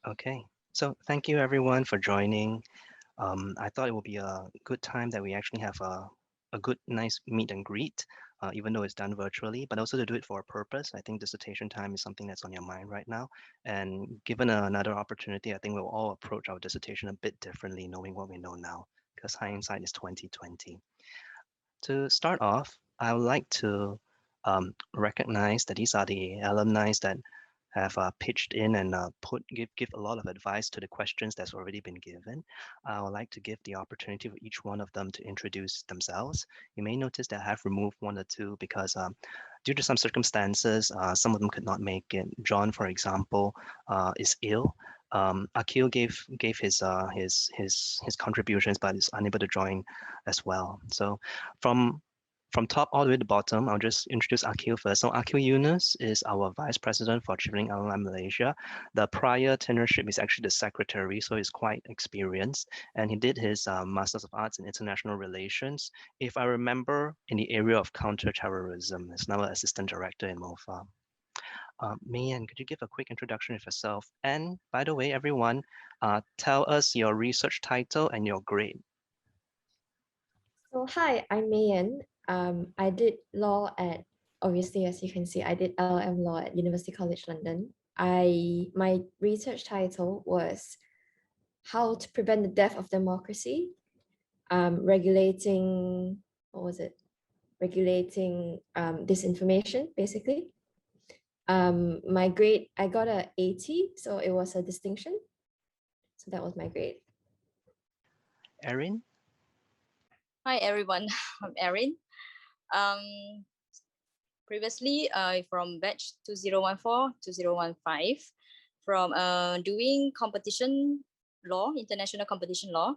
Okay, so thank you everyone for joining. I thought it would be a good time that we actually have a good, nice meet and greet, even though it's done virtually, but also to do it for a purpose. I think dissertation time is something that's on your mind right now. And given another opportunity, I think we'll all approach our dissertation a bit differently, knowing what we know now, because hindsight is 2020. To start off, I would like to recognize that these are the alumni that have pitched in and give a lot of advice to the questions that's already been given. I would like to give the opportunity for each one of them to introduce themselves. You may notice that I have removed one or two because due to some circumstances, some of them could not make it. John, for example, is ill. Akil gave his contributions, but is unable to join as well. So from top all the way to bottom, I'll just introduce Akil first. So Akil Yunus is our Vice President for Chevening Alumni Malaysia. The prior tenureship is actually the secretary, so he's quite experienced. And he did his Masters of Arts in International Relations, if I remember, in the area of counterterrorism. He's now an Assistant Director in MOFA. Mei Yen, could you give a quick introduction of yourself? And by the way, everyone, tell us your research title and your grade. So hi, I'm Mei Yen. I did law at, obviously, as you can see, I did LLM law at University College London. My research title was how to prevent the death of democracy, regulating, what was it? Regulating disinformation, basically. My grade, I got a 80, so it was a distinction. So that was my grade. Erin? Hi everyone, I'm Erin. Um, Previously, from batch 2014-2015, from doing competition law, international competition law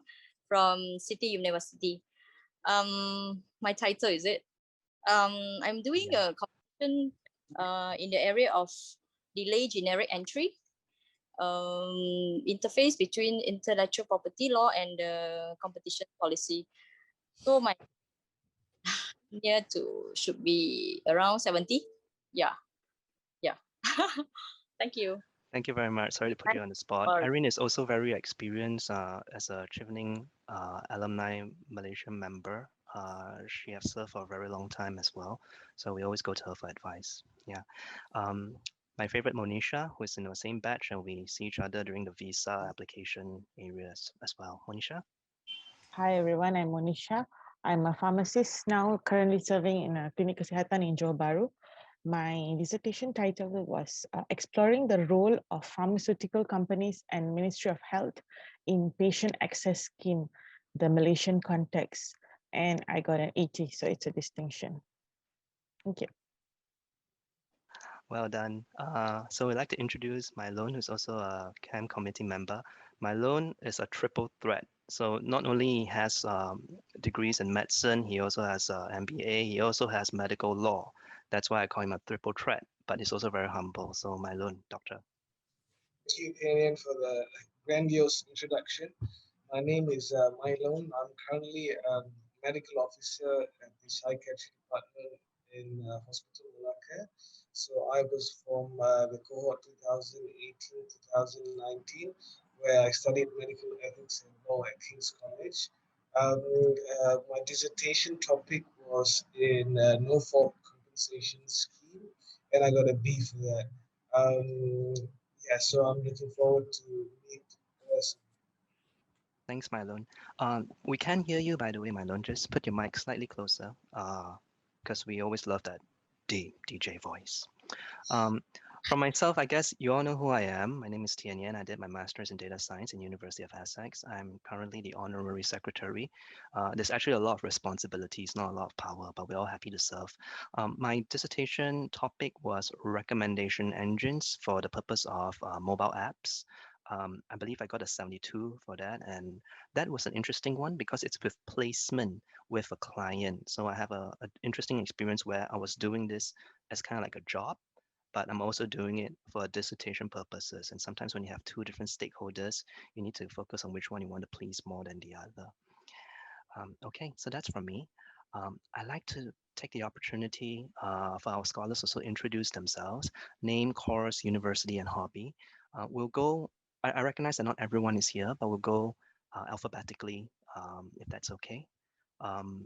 from City University. My title is it? I'm doing a competition in the area of delay generic entry, interface between intellectual property law and competition policy. So my near to should be around 70. Yeah. Thank you. Thank you very much. Sorry to put you on the spot. Erin is also very experienced as a Chevening Alumni Malaysian member. She has served for a very long time as well. So we always go to her for advice. Yeah. My favorite Monisha, who is in the same batch, and we see each other during the visa application areas as well. Monisha? Hi everyone, I'm Monisha. I'm a pharmacist now currently serving in a clinic kesihatan in Johor Bahru. My dissertation title was Exploring the Role of Pharmaceutical Companies and Ministry of Health in Patient Access Scheme, the Malaysian context. And I got an 80, so it's a distinction. Thank you. Well done. So we'd like to introduce Myelone, who's also a CAM committee member. Myelone is a triple threat. So not only has degrees in medicine, he also has MBA, he also has medical law. That's why I call him a triple threat, but he's also very humble. So Myelone, doctor. Thank you, Teh Tian Yan, for the grandiose introduction. My name is Myelone. I'm currently a medical officer at the psychiatry department in Hospital Malacca. So I was from the cohort 2018-2019, where I studied medical ethics and law at King's College. My dissertation topic was in no fault compensation scheme, and I got a B for that. Yeah, so I'm looking forward to meet the rest. Thanks, Myelone. We can hear you, by the way, Myelone. Just put your mic slightly closer, because we always love that DJ voice. For myself, I guess you all know who I am. My name is Teh Tian Yan. I did my master's in data science in University of Essex. I'm currently the honorary secretary. There's actually a lot of responsibilities, not a lot of power, but we're all happy to serve. My dissertation topic was recommendation engines for the purpose of mobile apps. I believe I got a 72 for that, and that was an interesting one because it's with placement with a client. So I have an interesting experience where I was doing this as kind of like a job, but I'm also doing it for dissertation purposes. And sometimes when you have two different stakeholders, you need to focus on which one you want to please more than the other. Okay, so that's from me. I'd like to take the opportunity for our scholars also introduce themselves, name, course, university, and hobby. We'll go I recognize that not everyone is here, but we'll go alphabetically, if that's okay. Um,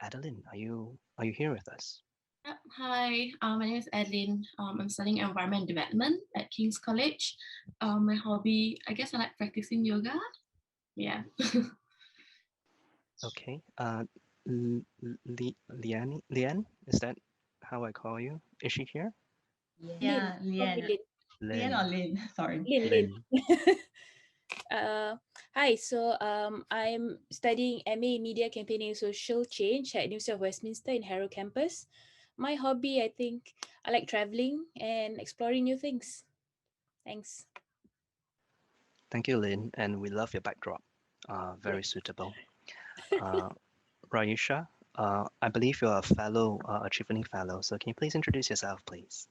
Adeline, are you here with us? Hi, my name is Adeline. I'm studying environment development at King's College. My hobby, I guess I like practicing yoga. Yeah. Okay. Liane, is that how I call you? Is she here? Yeah, Lian. Lian or Lynn. Lin? Sorry. Lynn. Hi, so I'm studying MA Media Campaigning and Social Change at University of Westminster in Harrow campus. My hobby, I think, I like traveling and exploring new things. Thanks. Thank you, Lynn, and we love your backdrop. Very suitable. Raisha, I believe you're a fellow, a Chevening fellow, so can you please introduce yourself, please?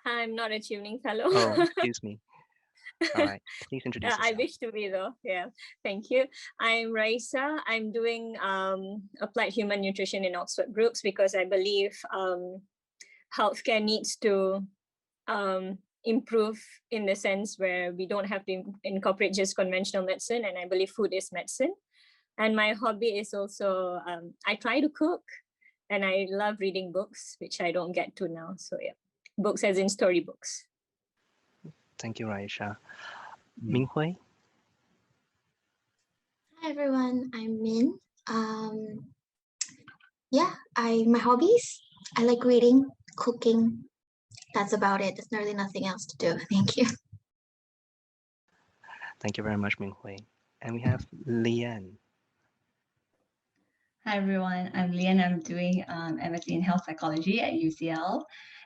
I'm not a Chevening fellow. Oh, excuse me. All right, please introduce yourself. I wish to be though. Yeah, thank you. I'm Raisa. I'm doing applied human nutrition in Oxford groups because I believe healthcare needs to improve in the sense where we don't have to incorporate just conventional medicine, and I believe food is medicine. And my hobby is also I try to cook, and I love reading books, which I don't get to now. So yeah, books as in storybooks. Thank you, Raisha. Minghui? Hi everyone, I'm Min. Yeah, my hobbies, I like reading, cooking. That's about it. There's really nothing else to do. Thank you. Thank you very much, Minghui. And we have Liane. Hi everyone, I'm Lian. I'm doing MSc in Health Psychology at UCL.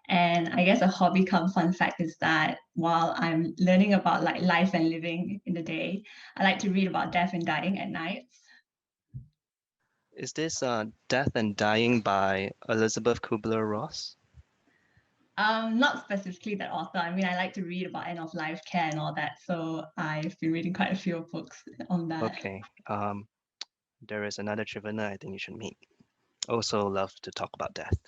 And I guess a hobby cum fun fact is that while I'm learning about like life and living in the day, I like to read about death and dying at night. Is this Death and Dying by Elizabeth Kubler-Ross? Not specifically that author. I mean, I like to read about end of life care and all that. So I've been reading quite a few books on that. Okay. There is another Chevener I think you should meet. Also love to talk about death.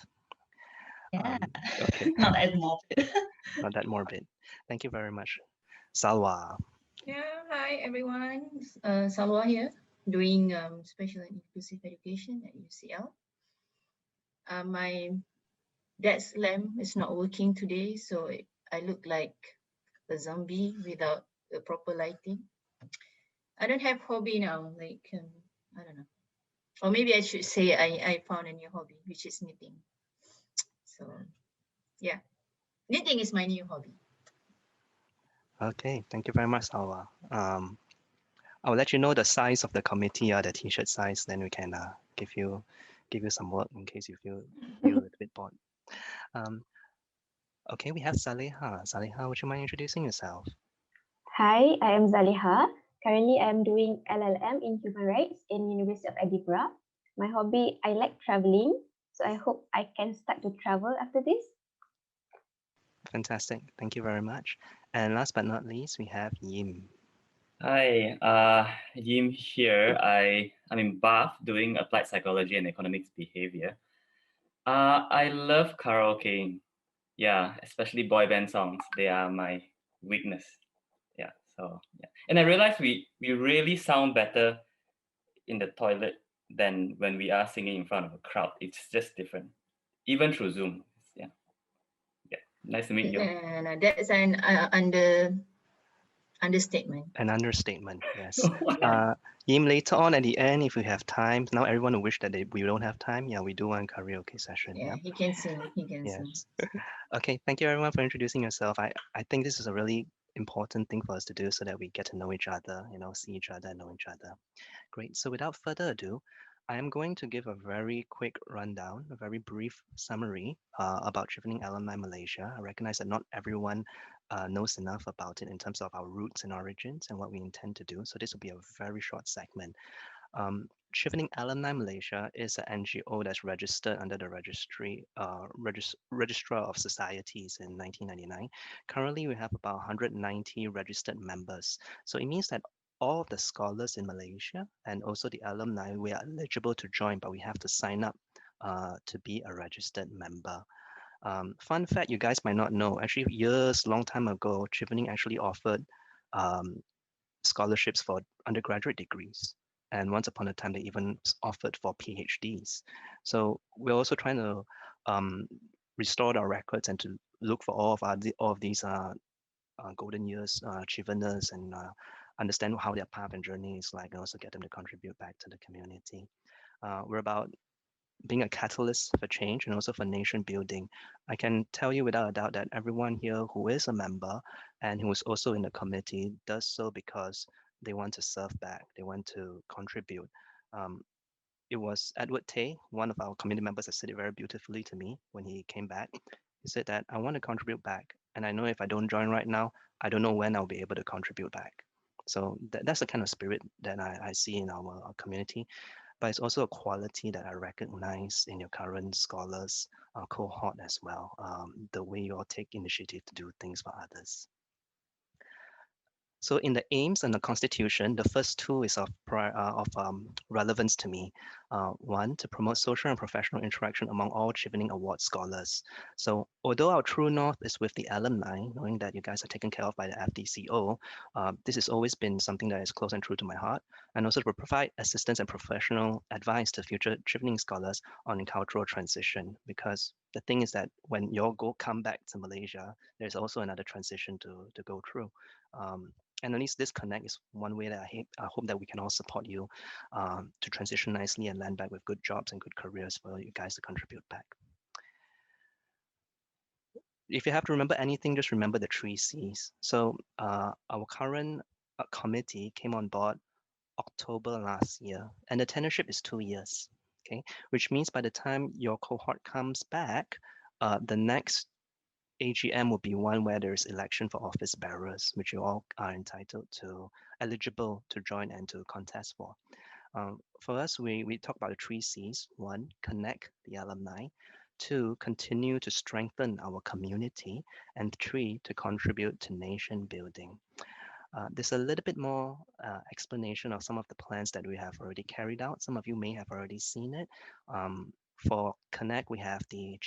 Yeah. Okay. Not as morbid. Not that morbid. Thank you very much. Salwa. Yeah, hi everyone. Salwa here, doing special and inclusive education at UCL. My dad's lamp is not working today, so I look like a zombie without the proper lighting. I don't have hobby now, like, I don't know. Or maybe I should say I found a new hobby, which is knitting. So yeah, knitting is my new hobby. Okay, thank you very much, Salwa. I'll let you know the size of the committee, the t-shirt size, then we can give you some work in case you feel a little bit bored. Okay, we have Zaliha. Zaliha, would you mind introducing yourself? Hi, I am Zaliha. Currently, I'm doing LLM in Human Rights in University of Edinburgh. My hobby, I like traveling, so I hope I can start to travel after this. Fantastic, thank you very much. And last but not least, we have Yim. Hi, Yim here. I'm in Bath doing applied psychology and economics behavior. I love karaoke. Yeah, especially boy band songs. They are my weakness. Yeah, so yeah. And I realized we really sound better in the toilet than when we are singing in front of a crowd. It's just different, even through Zoom. Yeah, yeah. Nice to meet you. No, that's an understatement. An understatement, yes. Yim, later on at the end, if we have time, now everyone will wish that we don't have time. Yeah, we do one karaoke session. Yeah, he can sing. He can sing. Okay, thank you everyone for introducing yourself. I think this is a really important thing for us to do so that we get to know each other, see each other, know each other. Great. So without further ado, I am going to give a very quick rundown, a very brief summary about Chevening Alumni Malaysia. I recognize that not everyone knows enough about it in terms of our roots and origins and what we intend to do. So this will be a very short segment. Chevening Alumni Malaysia is an NGO that's registered under the Registrar of Societies in 1999. Currently, we have about 190 registered members. So it means that all of the scholars in Malaysia and also the alumni, we are eligible to join, but we have to sign up to be a registered member. Fun fact you guys might not know, actually long time ago, Chevening actually offered scholarships for undergraduate degrees. And once upon a time, they even offered for PhDs. So we're also trying to restore our records and to look for all of these golden years achievers and understand how their path and journey is like, and also get them to contribute back to the community. We're about being a catalyst for change and also for nation building. I can tell you without a doubt that everyone here who is a member and who is also in the committee does so because they want to serve back, they want to contribute. It was Edward Tay, one of our committee members, that said it very beautifully to me when he came back. He said that I want to contribute back. And I know if I don't join right now, I don't know when I'll be able to contribute back. So that's the kind of spirit that I see in our community. But it's also a quality that I recognize in your current scholars cohort as well, the way you all take initiative to do things for others. So in the aims and the constitution, the first two is of relevance to me. One, to promote social and professional interaction among all Chevening Award scholars. So although our true north is with the alumni, knowing that you guys are taken care of by the FDCO, this has always been something that is close and true to my heart, and also to provide assistance and professional advice to future Chevening scholars on cultural transition. Because the thing is that when you all come back to Malaysia, there's also another transition to go through. And at least this connect is one way that I hope that we can all support you to transition nicely and land back with good jobs and good careers for you guys to contribute back. If you have to remember anything, just remember the 3 C's. So our current committee came on board October last year, and the tenureship is 2 years, okay? Which means by the time your cohort comes back, the next AGM will be one where there's election for office bearers, which you all are entitled to, eligible to join and to contest for. For us, we talk about the 3 C's. 1, connect the alumni. 2, continue to strengthen our community. And 3, to contribute to nation building. There's a little bit more explanation of some of the plans that we have already carried out. Some of you may have already seen it. For Connect, we have the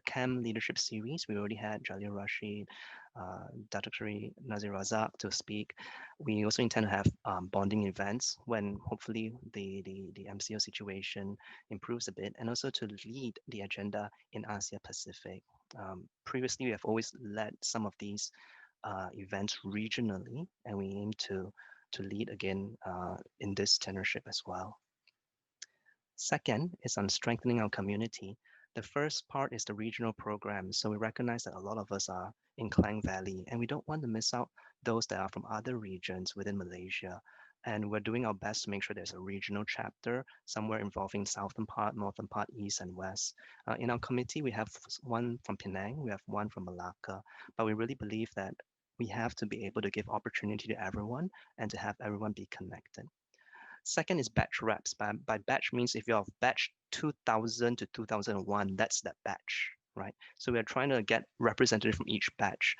CAM Leadership Series. We already had Jalil Rashid, Dr. Nazir Razak to speak. We also intend to have bonding events when hopefully the MCO situation improves a bit, and also to lead the agenda in Asia Pacific. Previously, we have always led some of these events regionally, and we aim to lead again in this tenureship as well. Second is on strengthening our community. The first part is the regional program. So we recognize that a lot of us are in Klang Valley, and we don't want to miss out those that are from other regions within Malaysia. And we're doing our best to make sure there's a regional chapter somewhere involving southern part, northern part, east and west. In our committee, we have one from Penang, we have one from Malacca, but we really believe that we have to be able to give opportunity to everyone and to have everyone be connected. Second is batch reps. By batch means if you're of batch 2000 to 2001, that's that batch, right? So we are trying to get representatives from each batch.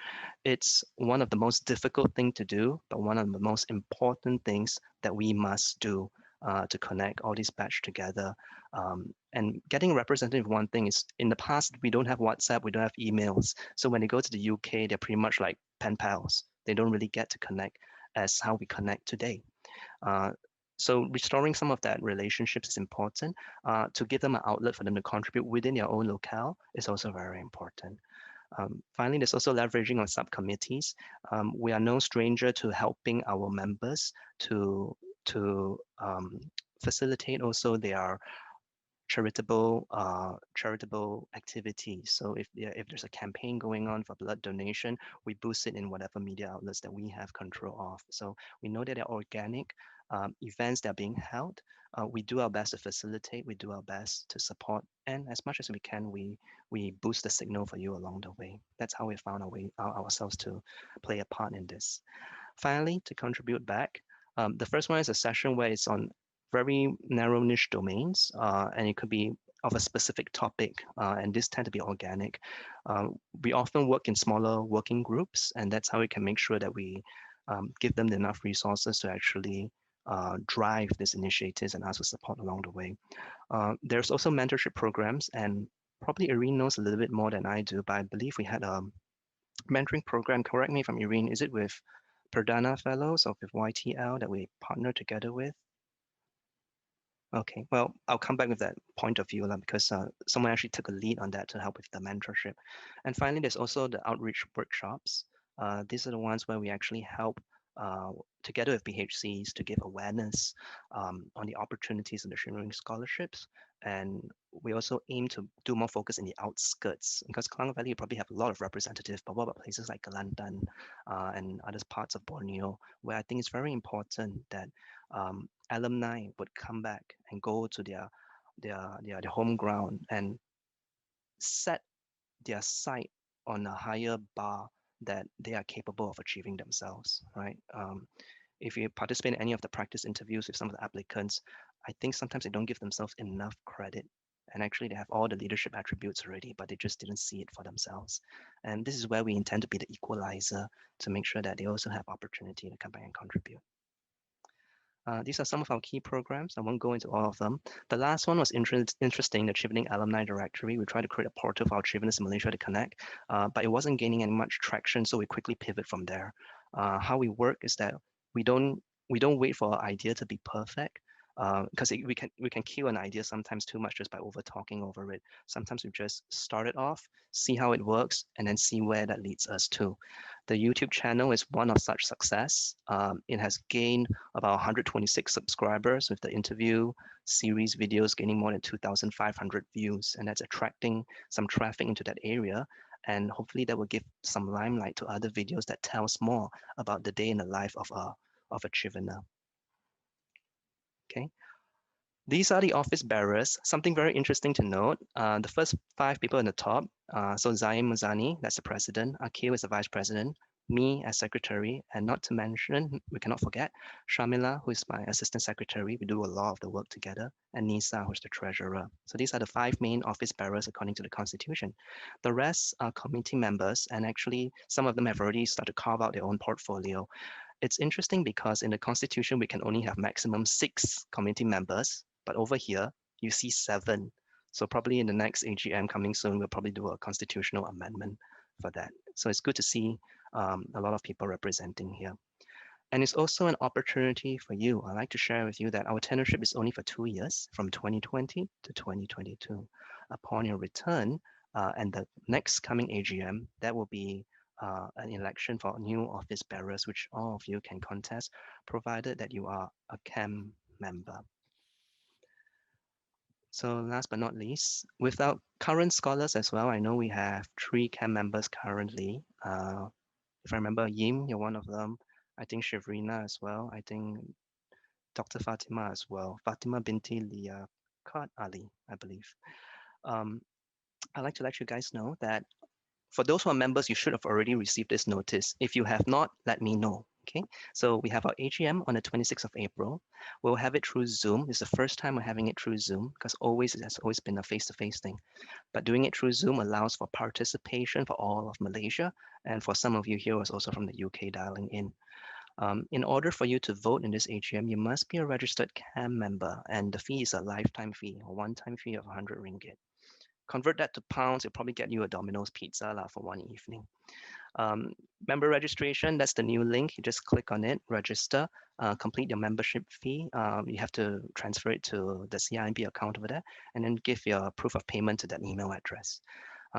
It's one of the most difficult thing to do, but one of the most important things that we must do to connect all these batch together. And getting a representative, one thing is, in the past, we don't have WhatsApp, we don't have emails. So when they go to the UK, they're pretty much like pen pals. They don't really get to connect as how we connect today. So restoring some of that relationships is important. To give them an outlet for them to contribute within their own locale is also very important. Finally, there's also leveraging on subcommittees. We are no stranger to helping our members to facilitate also their charitable activities. So if there's a campaign going on for blood donation, we boost it in whatever media outlets that we have control of. So we know that they're organic events that are being held. We do our best to facilitate, we do our best to support, and as much as we can, we boost the signal for you along the way. That's how we found ourselves to play a part in this. Finally, to contribute back, the first one is a session where it's on very narrow niche domains, and it could be of a specific topic, and this tend to be organic. We often work in smaller working groups, and that's how we can make sure that we give them enough resources to actually drive these initiatives and ask for support along the way. There's also mentorship programs, and probably Erin knows a little bit more than I do, but I believe we had a mentoring program, correct me if I'm Erin, is it with Perdana Fellows of YTL that we partner together with. Okay, well, I'll come back with that point of view because someone actually took a lead on that to help with the mentorship. And finally, there's also the outreach workshops. These are the ones where we actually help together with PHCs to give awareness on the opportunities in the Chevening scholarships. And we also aim to do more focus in the outskirts because Klang Valley, you probably have a lot of representatives, but what about places like Kelantan and other parts of Borneo, where I think it's very important that alumni would come back and go to their home ground and set their sight on a higher bar that they are capable of achieving themselves, right? If you participate in any of the practice interviews with some of the applicants, I think sometimes they don't give themselves enough credit. And actually they have all the leadership attributes already, but they just didn't see it for themselves. And this is where we intend to be the equalizer to make sure that they also have opportunity to come back and contribute. These are some of our key programs. I won't go into all of them. The last one was interesting, the Chevening Alumni Directory. We tried to create a portal for our Cheveners in Malaysia to connect, but it wasn't gaining any much traction, so we quickly pivot from there. How we work is that we don't wait for our idea to be perfect, because we can kill an idea sometimes too much just by over talking over it. Sometimes we just start it off, see how it works, and then see where that leads us to. The YouTube channel is one of such success. It has gained about 126 subscribers with the interview series videos gaining more than 2,500 views, and that's attracting some traffic into that area. And hopefully that will give some limelight to other videos that tells more about the day in the life of a Chevener. Okay. These are the office bearers. Something very interesting to note. The first 5 people in the top. So Zaim Muzani, that's the president. Akil is the vice president. Me as secretary, and not to mention, we cannot forget Shamila, who is my assistant secretary. We do a lot of the work together, and Nisa, who's the treasurer. So these are the 5 main office bearers according to the constitution. The rest are committee members, and actually some of them have already started to carve out their own portfolio. It's interesting because in the constitution, we can only have maximum 6 committee members, but over here, you see 7. So probably in the next AGM coming soon, we'll probably do a constitutional amendment for that. So it's good to see a lot of people representing here. And it's also an opportunity for you. I'd like to share with you that our tenureship is only for 2 years, from 2020 to 2022. Upon your return and the next coming AGM, that will be an election for new office bearers, which all of you can contest, provided that you are a CAM member. So last but not least, with our current scholars as well, I know we have 3 CAM members currently. If I remember, Yim, you're one of them. I think Shivrina as well. I think Dr. Fatima as well. Fatima binti Liaquat Ali, I believe. I'd like to let you guys know that for those who are members, you should have already received this notice. If you have not, let me know. Okay, so we have our AGM on the 26th of April. We'll have it through Zoom. It's the first time we're having it through Zoom because it has always been a face-to-face thing. But doing it through Zoom allows for participation for all of Malaysia, and for some of you here was also from the UK dialing in. In order for you to vote in this AGM, you must be a registered CAM member, and the fee is a lifetime fee, a one-time fee of 100 ringgit. Convert that to pounds, it'll probably get you a Domino's pizza for one evening. Member registration, that's the new link. You just click on it, register, complete your membership fee. You have to transfer it to the CIMB account over there, and then give your proof of payment to that email address.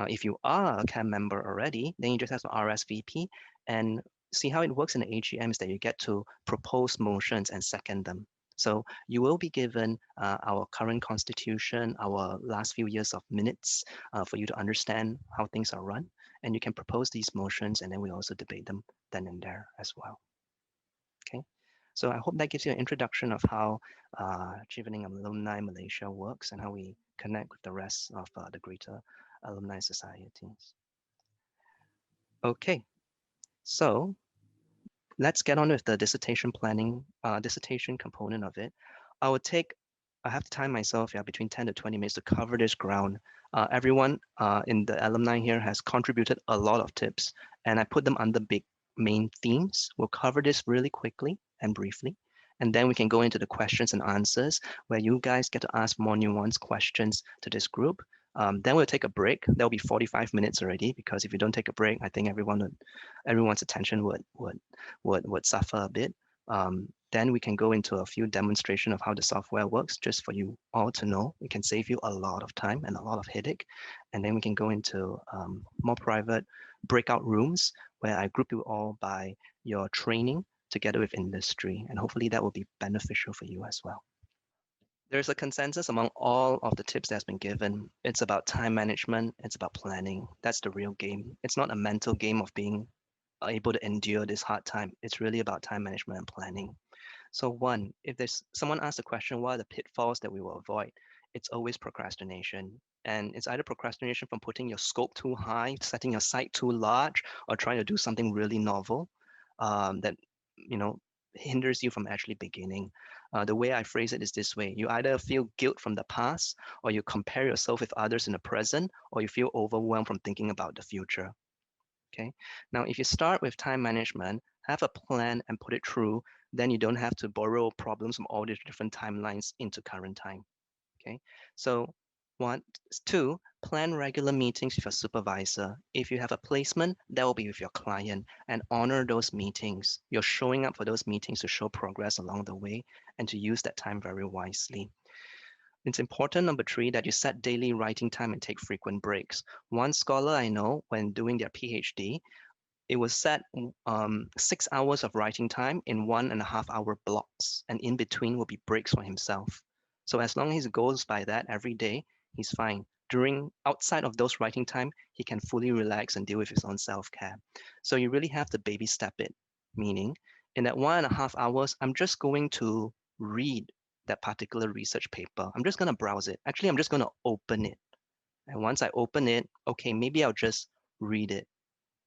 If you are a CAM member already, then you just have to RSVP, and see how it works in the AGM is that you get to propose motions and second them. So you will be given our current constitution, our last few years of minutes for you to understand how things are run. And you can propose these motions, and then we also debate them then and there as well. Okay, so I hope that gives you an introduction of how Chevening Alumni Malaysia works and how we connect with the rest of the greater alumni societies. Okay, so let's get on with the dissertation planning, dissertation component of it. I have to time myself between 10 to 20 minutes to cover this ground. Everyone in the alumni here has contributed a lot of tips, and I put them under big main themes. We'll cover this really quickly and briefly, and then we can go into the questions and answers where you guys get to ask more nuanced questions to this group. Then we'll take a break. There'll be 45 minutes already, because if you don't take a break, I think everyone's attention would suffer a bit. Then we can go into a few demonstration of how the software works, just for you all to know. It can save you a lot of time and a lot of headache. And then we can go into more private breakout rooms where I group you all by your training together with industry. And hopefully that will be beneficial for you as well. There's a consensus among all of the tips that's been given. It's about time management. It's about planning. That's the real game. It's not a mental game of being able to endure this hard time. It's really about time management and planning. So one, if there's someone asked the question, what are the pitfalls that we will avoid? It's always procrastination. And it's either procrastination from putting your scope too high, setting your sight too large, or trying to do something really novel that, hinders you from actually beginning. The way I phrase it is this way. You either feel guilt from the past, or you compare yourself with others in the present, or you feel overwhelmed from thinking about the future. Okay. Now, if you start with time management, have a plan and put it through, then you don't have to borrow problems from all these different timelines into current time. Okay. So 2, plan regular meetings with your supervisor. If you have a placement, that will be with your client, and honor those meetings. You're showing up for those meetings to show progress along the way and to use that time very wisely. It's important, number 3, that you set daily writing time and take frequent breaks. One scholar I know, when doing their PhD, it was set 6 hours of writing time in 1.5-hour blocks, and in between will be breaks for himself. So as long as he goes by that every day, he's fine. Outside of those writing time, he can fully relax and deal with his own self-care. So you really have to baby step it, meaning in that 1.5 hours, I'm just going to read that particular research paper. I'm just going to browse it. Actually, I'm just going to open it. And once I open it, okay, maybe I'll just read it.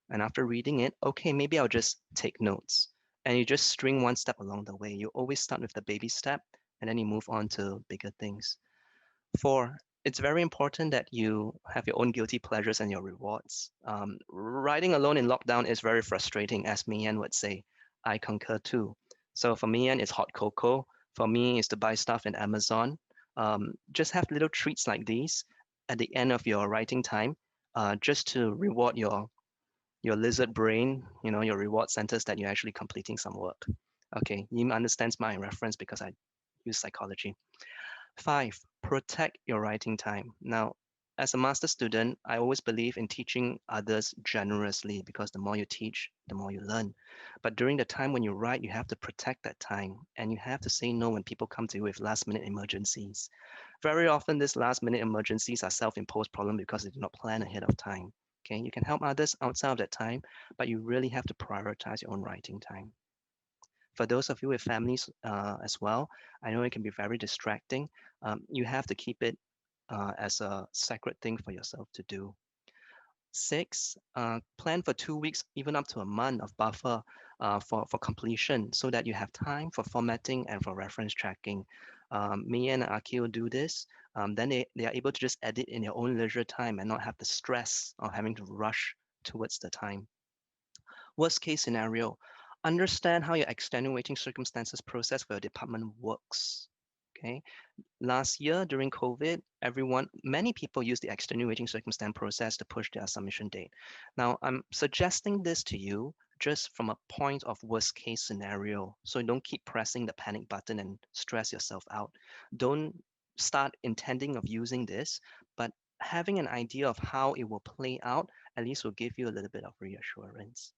And after reading it, okay, maybe I'll just take notes. And you just string one step along the way. You always start with the baby step, and then you move on to bigger things. 4, it's very important that you have your own guilty pleasures and your rewards. Writing alone in lockdown is very frustrating, as Mei Yen would say. I concur too. So for Mei Yen, it's hot cocoa. For me, it's to buy stuff in Amazon. Just have little treats like these at the end of your writing time, just to reward your lizard brain, your reward centers that you're actually completing some work. Okay, Yim understands my reference because I use psychology. 5, protect your writing time. Now, as a master student, I always believe in teaching others generously, because the more you teach, the more you learn. But during the time when you write, you have to protect that time, and you have to say no when people come to you with last-minute emergencies. Very often, these last-minute emergencies are self-imposed problems because they do not plan ahead of time. Okay, you can help others outside of that time, but you really have to prioritize your own writing time. For those of you with families as well, I know it can be very distracting. You have to keep it as a sacred thing for yourself to do. 6, plan for 2 weeks, even up to a month of buffer for completion, so that you have time for formatting and for reference tracking. Me and Akil do this. Then they are able to just edit in their own leisure time and not have the stress of having to rush towards the time. Worst case scenario, understand how your extenuating circumstances process for your department works. Okay. Last year during COVID, many people use the extenuating circumstance process to push their submission date. Now, I'm suggesting this to you just from a point of worst case scenario. So don't keep pressing the panic button and stress yourself out. Don't start intending of using this, but having an idea of how it will play out at least will give you a little bit of reassurance.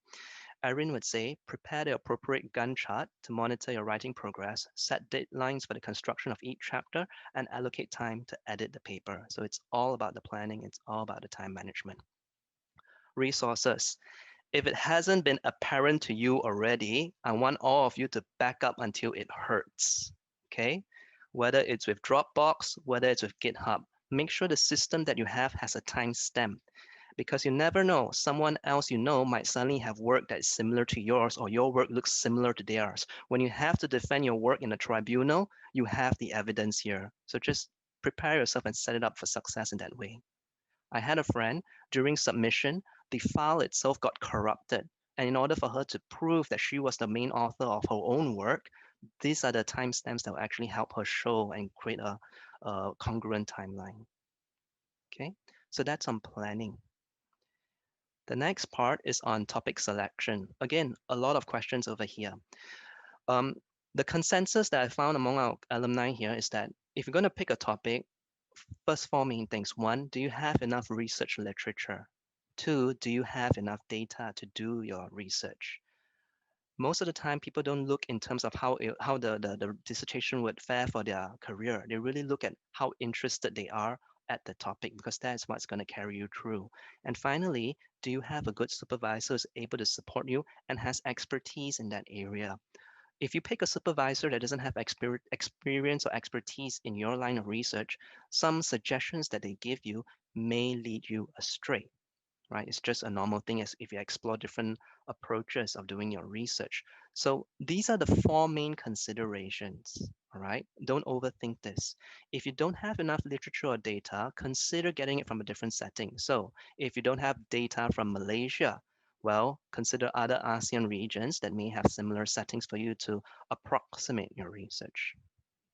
Erin would say, prepare the appropriate Gantt chart to monitor your writing progress, set deadlines for the construction of each chapter, and allocate time to edit the paper. So it's all about the planning. It's all about the time management. Resources. If it hasn't been apparent to you already, I want all of you to back up until it hurts. Okay? Whether it's with Dropbox, whether it's with GitHub, make sure the system that you have has a timestamp. Because you never know, someone else might suddenly have work that is similar to yours, or your work looks similar to theirs. When you have to defend your work in a tribunal, you have the evidence here. So just prepare yourself and set it up for success in that way. I had a friend, during submission, the file itself got corrupted. And in order for her to prove that she was the main author of her own work, these are the timestamps that will actually help her show and create a congruent timeline. Okay. So that's on planning. The next part is on topic selection. Again, a lot of questions over here. The consensus that I found among our alumni here is that if you're going to pick a topic, first four main things. One, do you have enough research literature? Two, do you have enough data to do your research? Most of the time, people don't look in terms of how the dissertation would fare for their career. They really look at how interested they are at the topic, because that's what's going to carry you through. And finally, do you have a good supervisor who's able to support you and has expertise in that area? If you pick a supervisor that doesn't have experience or expertise in your line of research, some suggestions that they give you may lead you astray, right? It's just a normal thing as if you explore different approaches of doing your research. So these are the four main considerations, all right? Don't overthink this. If you don't have enough literature or data, consider getting it from a different setting. So if you don't have data from Malaysia, well, consider other ASEAN regions that may have similar settings for you to approximate your research.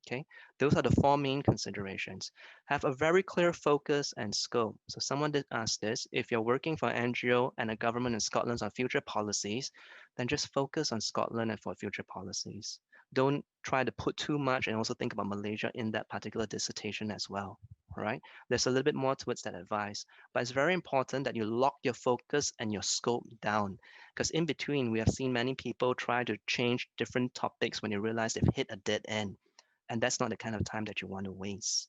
Okay, those are the four main considerations. Have a very clear focus and scope. So someone did ask this, if you're working for an NGO and a government in Scotland on future policies, then just focus on Scotland and for future policies. Don't try to put too much and also think about Malaysia in that particular dissertation as well. All right, there's a little bit more towards that advice, but it's very important that you lock your focus and your scope down, because in between we have seen many people try to change different topics when they realize they've hit a dead end. And that's not the kind of time that you want to waste.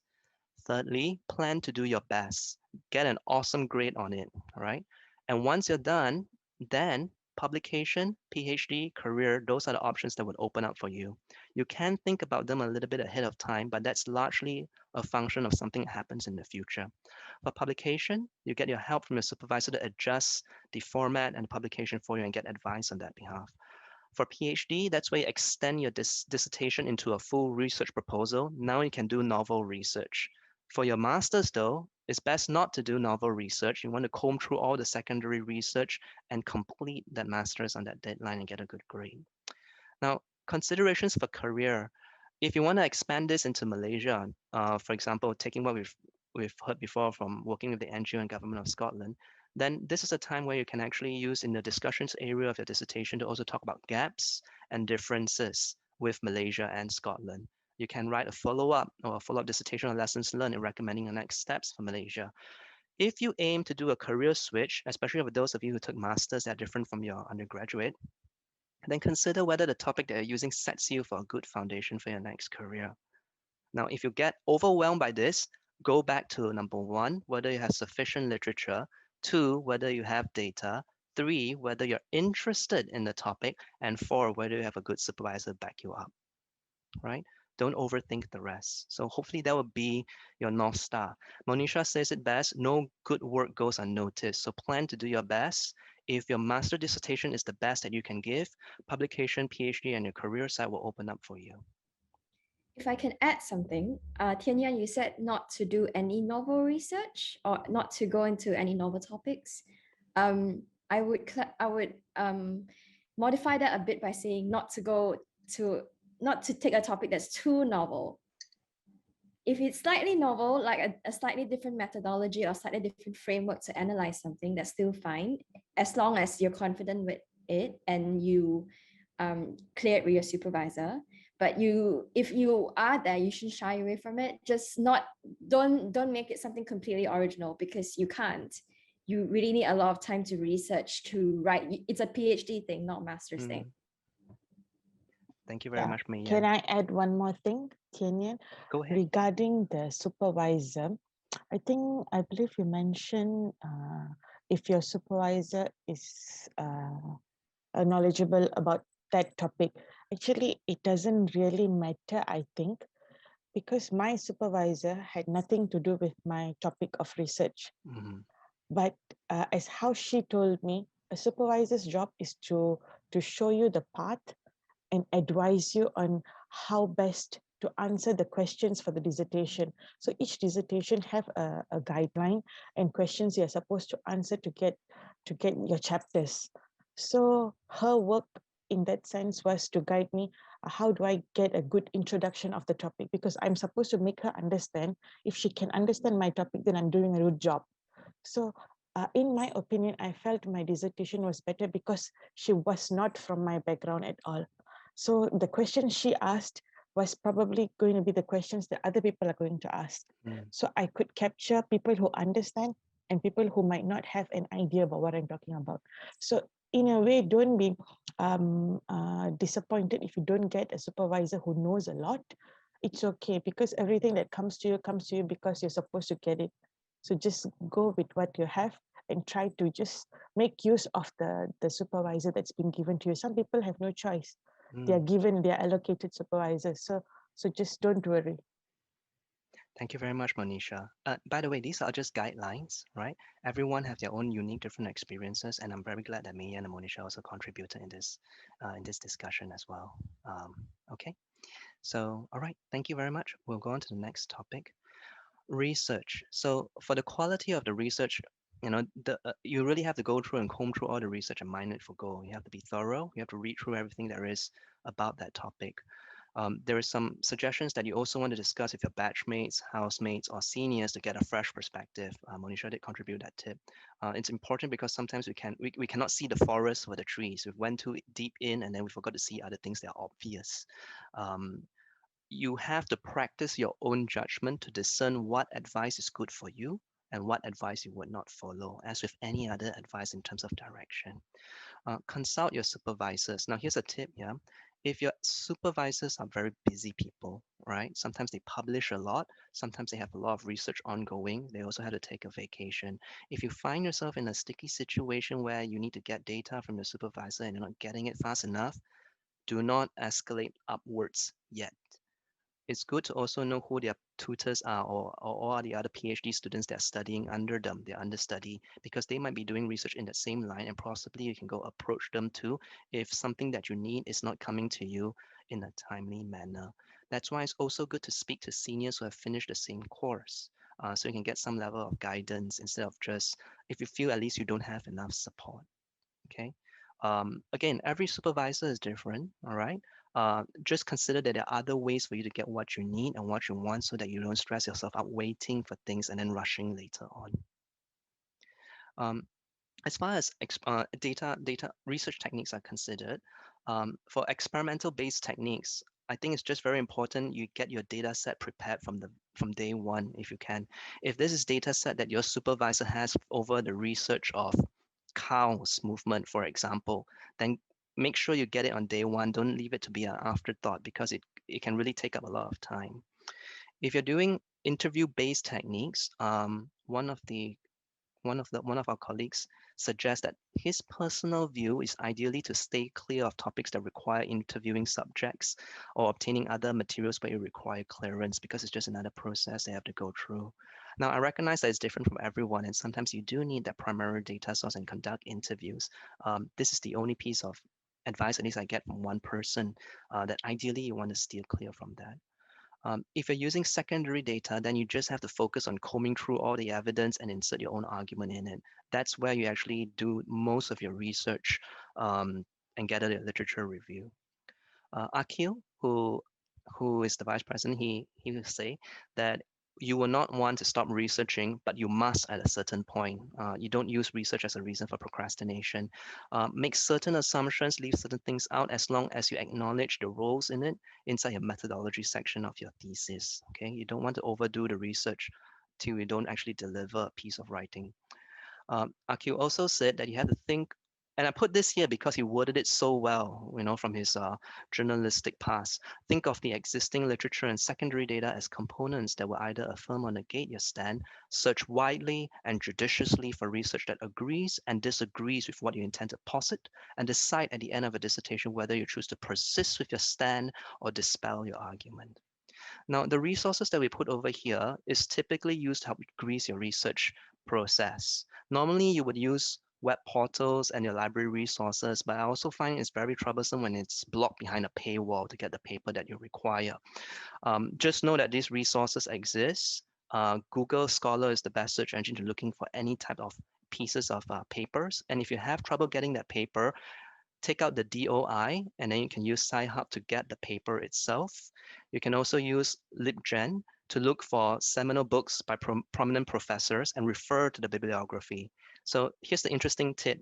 Thirdly, plan to do your best. Get an awesome grade on it, all right? And once you're done, then publication, PhD, career, those are the options that would open up for you. You can think about them a little bit ahead of time, but that's largely a function of something that happens in the future. For publication, you get your help from your supervisor to adjust the format and the publication for you and get advice on that behalf. For PhD, that's where you extend your dissertation into a full research proposal. Now you can do novel research. For your master's though, it's best not to do novel research. You want to comb through all the secondary research and complete that master's on that deadline and get a good grade. Now, considerations for career. If you want to expand this into Malaysia, for example, taking what we've heard before from working with the NGO and Government of Scotland, then this is a time where you can actually use in the discussions area of your dissertation to also talk about gaps and differences with Malaysia and Scotland. You can write a follow-up or a follow-up dissertation on lessons learned and recommending the next steps for Malaysia. If you aim to do a career switch, especially for those of you who took masters that are different from your undergraduate, then consider whether the topic that you're using sets you for a good foundation for your next career. Now, if you get overwhelmed by this, go back to number one, whether you have sufficient literature, two, whether you have data, three, whether you're interested in the topic, and four, whether you have a good supervisor back you up, right? Don't overthink the rest. So hopefully that will be your North Star. Monishah says it best, no good work goes unnoticed. So plan to do your best. If your master dissertation is the best that you can give, publication, PhD, and your career side will open up for you. If I can add something, Tian Yan, you said not to do any novel research or not to go into any novel topics. I would modify that a bit by saying not to take a topic that's too novel. If it's slightly novel, like a slightly different methodology or slightly different framework to analyze something, that's still fine, as long as you're confident with it and you clear it with your supervisor. But if you are there, you shouldn't shy away from it. Just don't make it something completely original, because you can't. You really need a lot of time to research, to write. It's a PhD thing, not master's thing. Thank you very much, Mei Yen. Can I add one more thing, Tian Yan? Go ahead. Regarding the supervisor, I believe you mentioned if your supervisor is knowledgeable about that topic. Actually, it doesn't really matter, I think, because my supervisor had nothing to do with my topic of research. Mm-hmm. But as how she told me, a supervisor's job is to show you the path and advise you on how best to answer the questions for the dissertation. So each dissertation have a guideline and questions you're supposed to answer to get your chapters. So her work in that sense was to guide me, how do I get a good introduction of the topic? Because I'm supposed to make her understand. If she can understand my topic, then I'm doing a good job. So in my opinion, I felt my dissertation was better because she was not from my background at all. So the questions she asked was probably going to be the questions that other people are going to ask. So I could capture people who understand and people who might not have an idea about what I'm talking about. So in a way, don't be disappointed if you don't get a supervisor who knows a lot. It's okay, because everything that comes to you because you're supposed to get it. So just go with what you have and try to just make use of the supervisor that's been given to you. Some people have no choice. They are given, they are allocated supervisors. So just don't worry. Thank you very much, Monisha. By the way, these are just guidelines, right? Everyone have their own unique, different experiences, and I'm very glad that Mei Yen and Monisha also contributed in this discussion as well. Okay, so all right, thank you very much. We'll go on to the next topic, research. So for the quality of the research, you really have to go through and comb through all the research and mine it for gold. You have to be thorough. You have to read through everything there is about that topic. There are some suggestions that you also want to discuss with your batchmates, housemates, or seniors to get a fresh perspective. Monisha did contribute that tip. It's important because sometimes we cannot see the forest for the trees. We went too deep in and then we forgot to see other things that are obvious. You have to practice your own judgment to discern what advice is good for you and what advice you would not follow, as with any other advice in terms of direction. Consult your supervisors. Now, here's a tip, yeah. If your supervisors are very busy people, right? Sometimes they publish a lot. Sometimes they have a lot of research ongoing. They also have to take a vacation. If you find yourself in a sticky situation where you need to get data from your supervisor and you're not getting it fast enough, do not escalate upwards yet. It's good to also know who their tutors are or all the other PhD students that are studying under them, their understudy, because they might be doing research in that same line and possibly you can go approach them too if something that you need is not coming to you in a timely manner. That's why it's also good to speak to seniors who have finished the same course. So you can get some level of guidance instead of just, if you feel at least you don't have enough support. Okay. Again, every supervisor is different, all right? Just consider that there are other ways for you to get what you need and what you want so that you don't stress yourself out waiting for things and then rushing later on. As far as data research techniques are considered, for experimental based techniques, I think it's just very important you get your data set prepared from day one if you can. If this is data set that your supervisor has over the research of cows movement, for example, then make sure you get it on day one. Don't leave it to be an afterthought because it can really take up a lot of time. If you're doing interview-based techniques, one of our colleagues suggests that his personal view is ideally to stay clear of topics that require interviewing subjects or obtaining other materials where you require clearance because it's just another process they have to go through. Now, I recognize that it's different from everyone, and sometimes you do need that primary data source and conduct interviews. This is the only piece of advice, at least I get from one person, that ideally you want to steer clear from that. If you're using secondary data, then you just have to focus on combing through all the evidence and insert your own argument in it. That's where you actually do most of your research and get a literature review. Akil, who is the vice president, he will say that you will not want to stop researching, but you must at a certain point. You don't use research as a reason for procrastination. Make certain assumptions, leave certain things out as long as you acknowledge the roles in it inside your methodology section of your thesis. Okay, you don't want to overdo the research till you don't actually deliver a piece of writing. Akil also said that you have to think, and I put this here because he worded it so well, from his journalistic past. Think of the existing literature and secondary data as components that will either affirm or negate your stand. Search widely and judiciously for research that agrees and disagrees with what you intend to posit, and decide at the end of a dissertation whether you choose to persist with your stand or dispel your argument. Now, the resources that we put over here is typically used to help grease your research process. Normally, you would use web portals and your library resources, but I also find it's very troublesome when it's blocked behind a paywall to get the paper that you require. Just know that these resources exist. Google Scholar is the best search engine to looking for any type of pieces of papers. And if you have trouble getting that paper, take out the DOI, and then you can use Sci-Hub to get the paper itself. You can also use LibGen to look for seminal books by prominent professors and refer to the bibliography. So here's the interesting tip.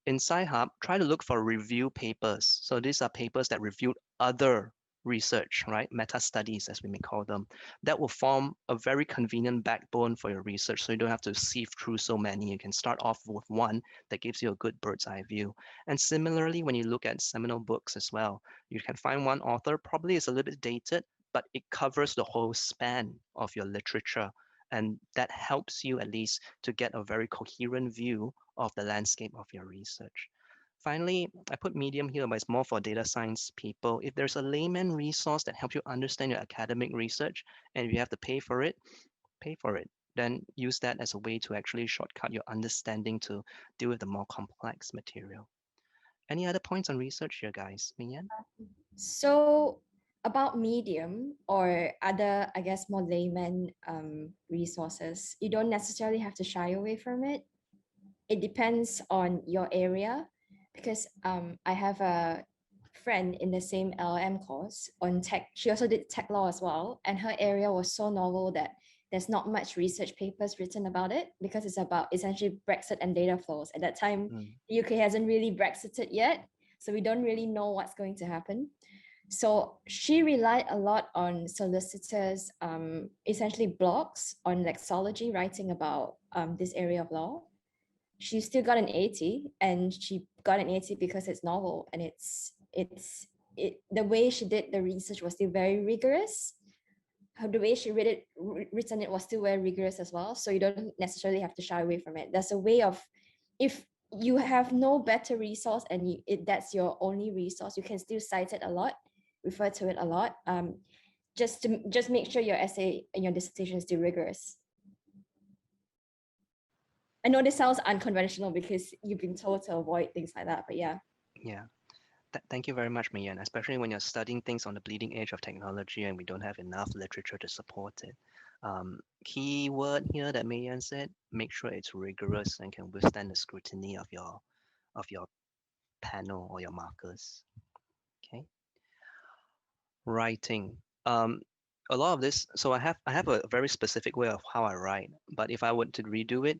In Sci-Hub, try to look for review papers. So these are papers that reviewed other research, right? Meta studies, as we may call them. That will form a very convenient backbone for your research. So you don't have to sift through so many. You can start off with one that gives you a good bird's eye view. And similarly, when you look at seminal books as well, you can find one author, probably is a little bit dated, but it covers the whole span of your literature. And that helps you at least to get a very coherent view of the landscape of your research. Finally, I put Medium here, but it's more for data science people. If there's a layman resource that helps you understand your academic research, and if you have to pay for it, then use that as a way to actually shortcut your understanding to deal with the more complex material. Any other points on research here, guys? Mei Yen? So about Medium or other, I guess, more layman resources, you don't necessarily have to shy away from it. It depends on your area, because I have a friend in the same LLM course on tech. She also did tech law as well, and her area was so novel that there's not much research papers written about it, because it's about essentially Brexit and data flows. At that time, the UK hasn't really Brexited yet, so we don't really know what's going to happen. So she relied a lot on solicitors, essentially blogs on lexology, writing about this area of law. She still got an 80, and she got an 80 because it's novel, and the way she did the research was still very rigorous. The way she written it was still very rigorous as well. So you don't necessarily have to shy away from it. There's a way of, if you have no better resource and that's your only resource, you can still cite it a lot, refer to it a lot. Just make sure your essay and your dissertation is still rigorous. I know this sounds unconventional because you've been told to avoid things like that, but yeah. Yeah. Thank you very much, Mei Yen, especially when you're studying things on the bleeding edge of technology and we don't have enough literature to support it. Key word here that Mei Yen said, make sure it's rigorous and can withstand the scrutiny of your panel or your markers. Okay. Writing. A lot of this, so I have a very specific way of how I write, but if I were to redo it,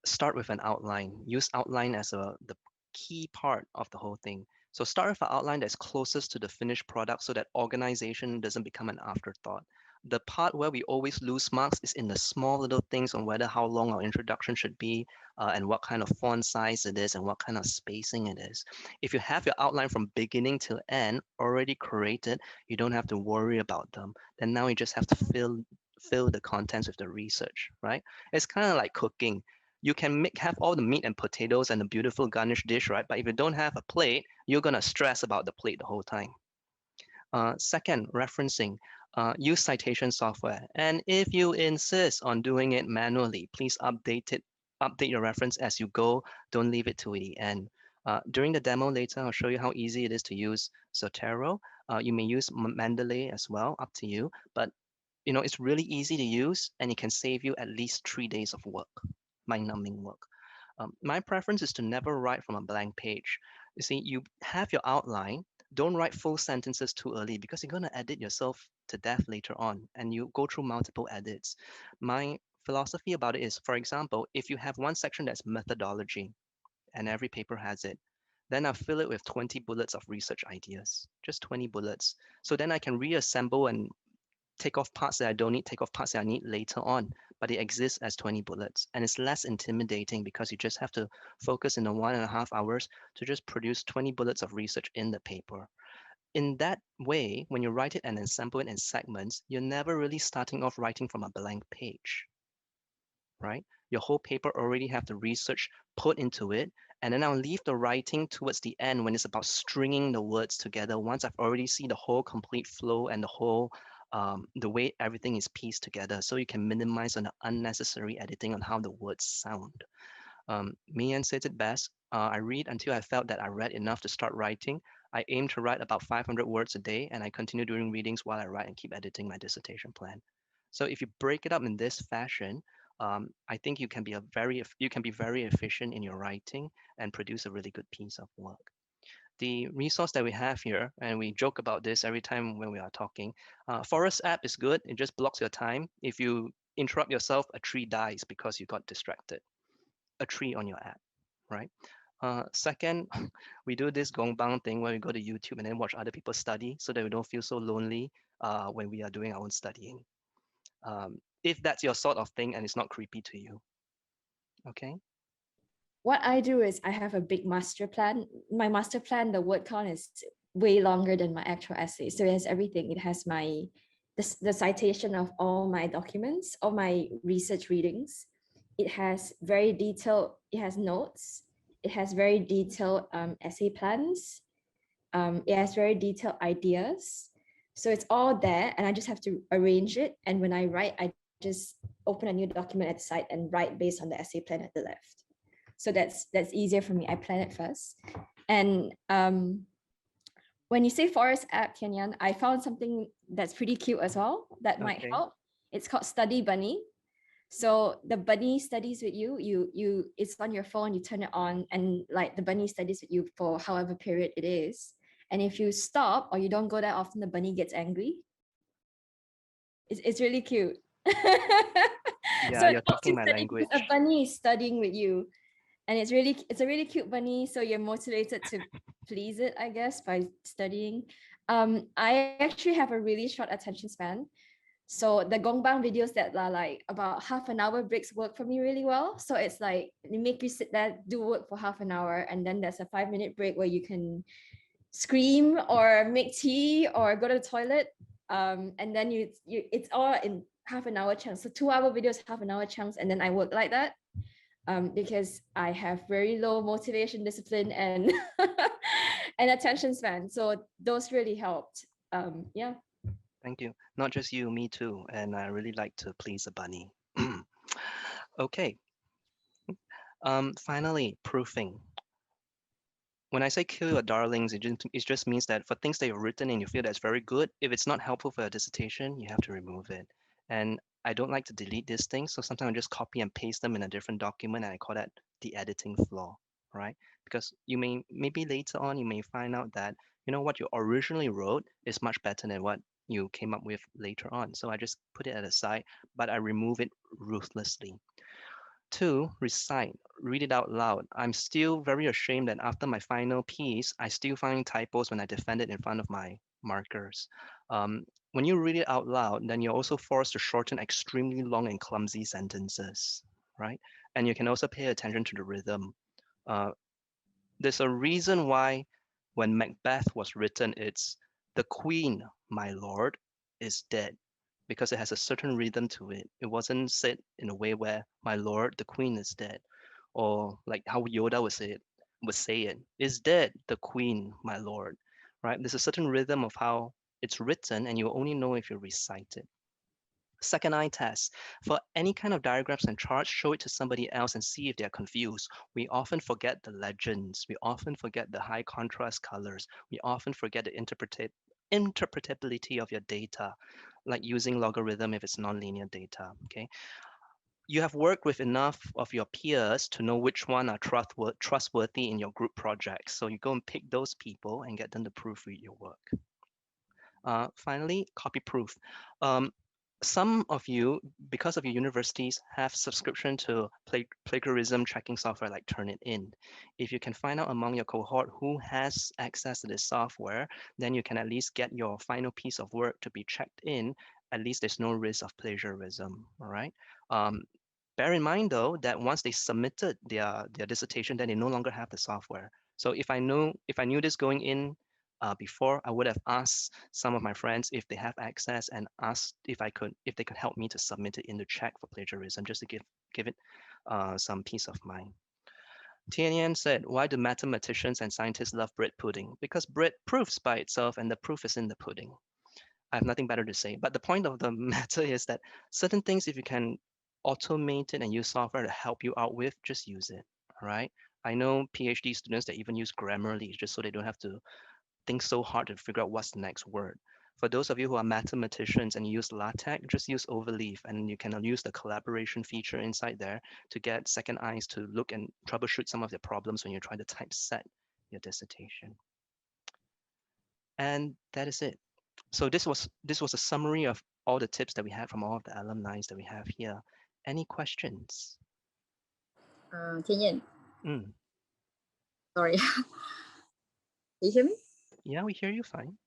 start with an outline. Use outline as the key part of the whole thing. So start with an outline that's closest to the finished product so that organization doesn't become an afterthought. The part where we always lose marks is in the small little things on whether how long our introduction should be and what kind of font size it is and what kind of spacing it is. If you have your outline from beginning to end already created, you don't have to worry about them. Then now you just have to fill the contents with the research, right? It's kind of like cooking. You can have all the meat and potatoes and a beautiful garnished dish, right? But if you don't have a plate, you're gonna stress about the plate the whole time. Second, referencing. Use citation software. And if you insist on doing it manually, please update your reference as you go. Don't leave it to the end. During the demo later, I'll show you how easy it is to use Zotero. You may use Mendeley as well, up to you. But it's really easy to use, and it can save you at least 3 days of work, mind-numbing work. My preference is to never write from a blank page. You see, you have your outline. Don't write full sentences too early because you're going to edit yourself to death later on, and you go through multiple edits. My philosophy about it is, for example, if you have one section that's methodology, and every paper has it, then I'll fill it with 20 bullets of research ideas, just 20 bullets. So then I can reassemble and take off parts that I don't need, take off parts that I need later on, but it exists as 20 bullets. And it's less intimidating because you just have to focus in the 1.5 hours to just produce 20 bullets of research in the paper. In that way, when you write it and assemble it in segments, you're never really starting off writing from a blank page, right? Your whole paper already have the research put into it, and then I'll leave the writing towards the end when it's about stringing the words together once I've already seen the whole complete flow and the whole the way everything is pieced together, so you can minimize on the unnecessary editing on how the words sound. Mei Yen said it best. I read until I felt that I read enough to start writing. I aim to write about 500 words a day, and I continue doing readings while I write and keep editing my dissertation plan. So if you break it up in this fashion, I think you can be very efficient in your writing and produce a really good piece of work. the resource that we have here, and we joke about this every time when we are talking. Forest app is good. It just blocks your time. If you interrupt yourself, a tree dies because you got distracted. A tree on your app, right? Second, we do this gongbang thing where we go to YouTube and then watch other people study so that we don't feel so lonely when we are doing our own studying. If that's your sort of thing and it's not creepy to you, okay? What I do is I have a big master plan. My master plan, the word count is way longer than my actual essay. So it has everything. It has the citation of all my documents, all my research readings. It has very detailed, it has notes. It has very detailed essay plans. It has very detailed ideas. So it's all there and I just have to arrange it. And when I write, I just open a new document at the side and write based on the essay plan at the left. So that's easier for me. I plan it first. And when you say forest app, Tian Yan, I found something that's pretty cute as well that might help. It's called Study Bunny. So the bunny studies with you. It's on your phone. You turn it on, and like the bunny studies with you for however period it is. And if you stop or you don't go that often, the bunny gets angry. It's really cute. Yeah, So you're talking my language. a bunny is studying with you. And it's a really cute bunny, so you're motivated to please it, I guess, by studying. I actually have a really short attention span, so the gongbang videos that are like about half an hour breaks work for me really well. So it's like they make you sit there, do work for half an hour, and then there's a 5-minute break where you can scream or make tea or go to the toilet, and then you it's all in half an hour chunks. So 2-hour videos, half an hour chunks, and then I work like that. Because I have very low motivation, discipline, and and attention span. So those really helped. Yeah. Thank you. Not just you, me too. And I really like to please a bunny. Okay. Finally, proofing. When I say kill your darlings, it just means that for things that you've written and you feel that's very good, if it's not helpful for your dissertation, you have to remove it. And I don't like to delete these things, so sometimes I just copy and paste them in a different document, and I call that the editing flaw, right? Because maybe later on you may find out that what you originally wrote is much better than what you came up with later on. So I just put it at the side, but I remove it ruthlessly. 2, recite, read it out loud. I'm still very ashamed that after my final piece, I still find typos when I defend it in front of my markers. When you read it out loud, then you're also forced to shorten extremely long and clumsy sentences, right? And you can also pay attention to the rhythm. There's a reason why when Macbeth was written, it's the queen, my lord, is dead, because it has a certain rhythm to it. It wasn't said in a way where my lord, the queen is dead, or like how Yoda would say it, is dead, the queen, my lord, right? There's a certain rhythm of how it's written, and you only know if you recite it. Second eye test. For any kind of diagrams and charts, show it to somebody else and see if they're confused. We often forget the legends. We often forget the high contrast colors. We often forget the interpretability of your data, like using logarithm if it's nonlinear data, okay? You have worked with enough of your peers to know which one are trustworthy in your group projects. So you go and pick those people and get them to proofread your work. Finally, copy proof. Some of you, because of your universities, have subscription to plagiarism checking software like Turnitin. If you can find out among your cohort who has access to this software, then you can at least get your final piece of work to be checked in. At least there's no risk of plagiarism, all right? Bear in mind though that once they submitted their dissertation, then they no longer have the software. So if I knew this going in before, I would have asked some of my friends if they have access and asked if they could help me to submit it in the check for plagiarism, just to give it some peace of mind. Tian Yan said, why do mathematicians and scientists love bread pudding? Because bread proofs by itself and the proof is in the pudding. I have nothing better to say. But the point of the matter is that certain things, if you can automate it and use software to help you out with, just use it, all right? I know PhD students that even use Grammarly just so they don't have to think so hard to figure out what's the next word. For those of you who are mathematicians and use LaTeX, just use Overleaf, and you can use the collaboration feature inside there to get second eyes to look and troubleshoot some of the problems when you're trying to typeset your dissertation. And that is it. So this was a summary of all the tips that we had from all of the alumni that we have here. Any questions? Tian Yan, Mm. sorry. Can you hear me? Yeah, we hear you fine.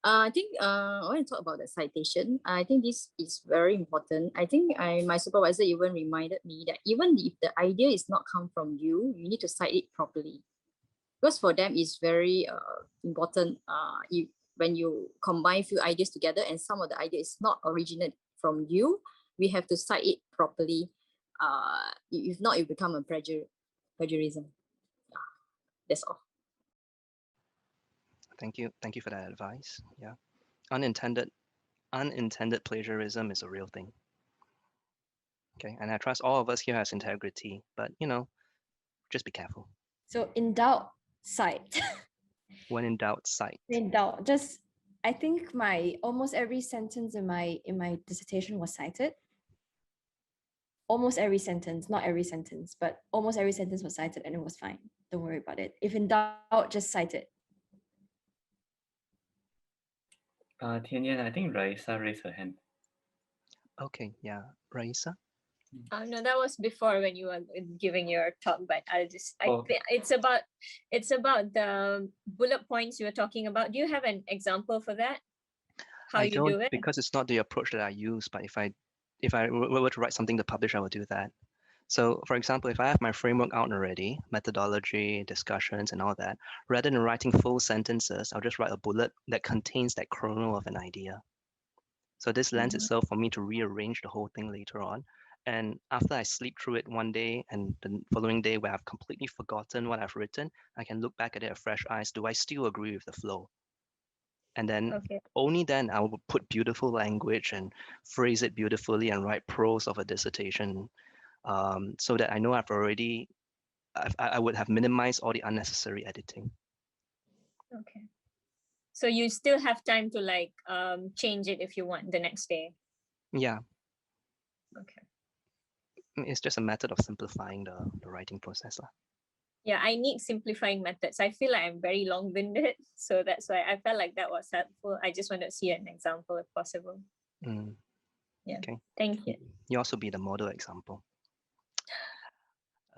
I think I want to talk about the citation. I think this is very important. I think my supervisor even reminded me that even if the idea is not come from you, you need to cite it properly. Because for them, it's very important when you combine few ideas together and some of the idea is not originate from you, we have to cite it properly. If not, it become a plagiarism. That's all. Thank you for that advice. Yeah, unintended plagiarism is a real thing. Okay, and I trust all of us here has integrity, but just be careful. So in doubt, cite. When in doubt, cite. In doubt, just I think almost every sentence in my dissertation was cited. Almost every sentence, not every sentence, but almost every sentence was cited and it was fine. Don't worry about it. If in doubt, just cite it. Tian Yan, I think Raisa raised her hand. Okay, yeah, Raisa. No, that was before when you were giving your talk, but I think it's about the bullet points you were talking about. Do you have an example for that? How you do it? Because it's not the approach that I use, but if I were to write something to publish, I would do that. So for example, if I have my framework out already, methodology, discussions, and all that, rather than writing full sentences, I'll just write a bullet that contains that kernel of an idea. So this lends itself for me to rearrange the whole thing later on. And after I sleep through it one day and the following day where I've completely forgotten what I've written, I can look back at it with fresh eyes. Do I still agree with the flow? And then only then I will put beautiful language and phrase it beautifully and write prose of a dissertation, so that I know I would have minimized all the unnecessary editing. Okay. So you still have time to change it if you want the next day. Yeah. Okay. It's just a method of simplifying the writing process. Yeah, I need simplifying methods. I feel like I'm very long-winded, so that's why I felt like that was helpful. I just wanted to see an example if possible. Yeah. Okay. Thank you. You also be the model example.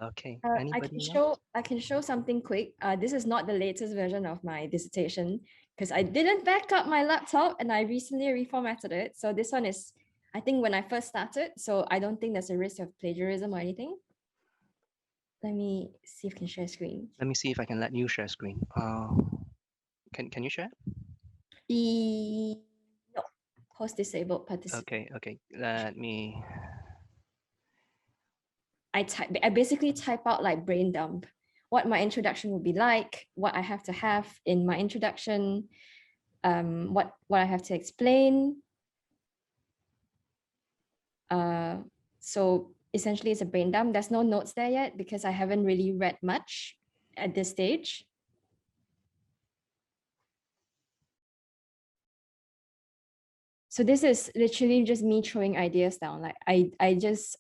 Okay. I can show something quick. This is not the latest version of my dissertation because I didn't back up my laptop and I recently reformatted it. So this one is, I think, when I first started. So I don't think there's a risk of plagiarism or anything. Let me see if I can share screen. Let me see if I can let you share screen. Can you share? No, host disabled participant. Okay. Let me. I basically type out like brain dump, what my introduction would be like, what I have to have in my introduction, what I have to explain. So essentially it's a brain dump. There's no notes there yet because I haven't really read much at this stage. So this is literally just me throwing ideas down. Like I just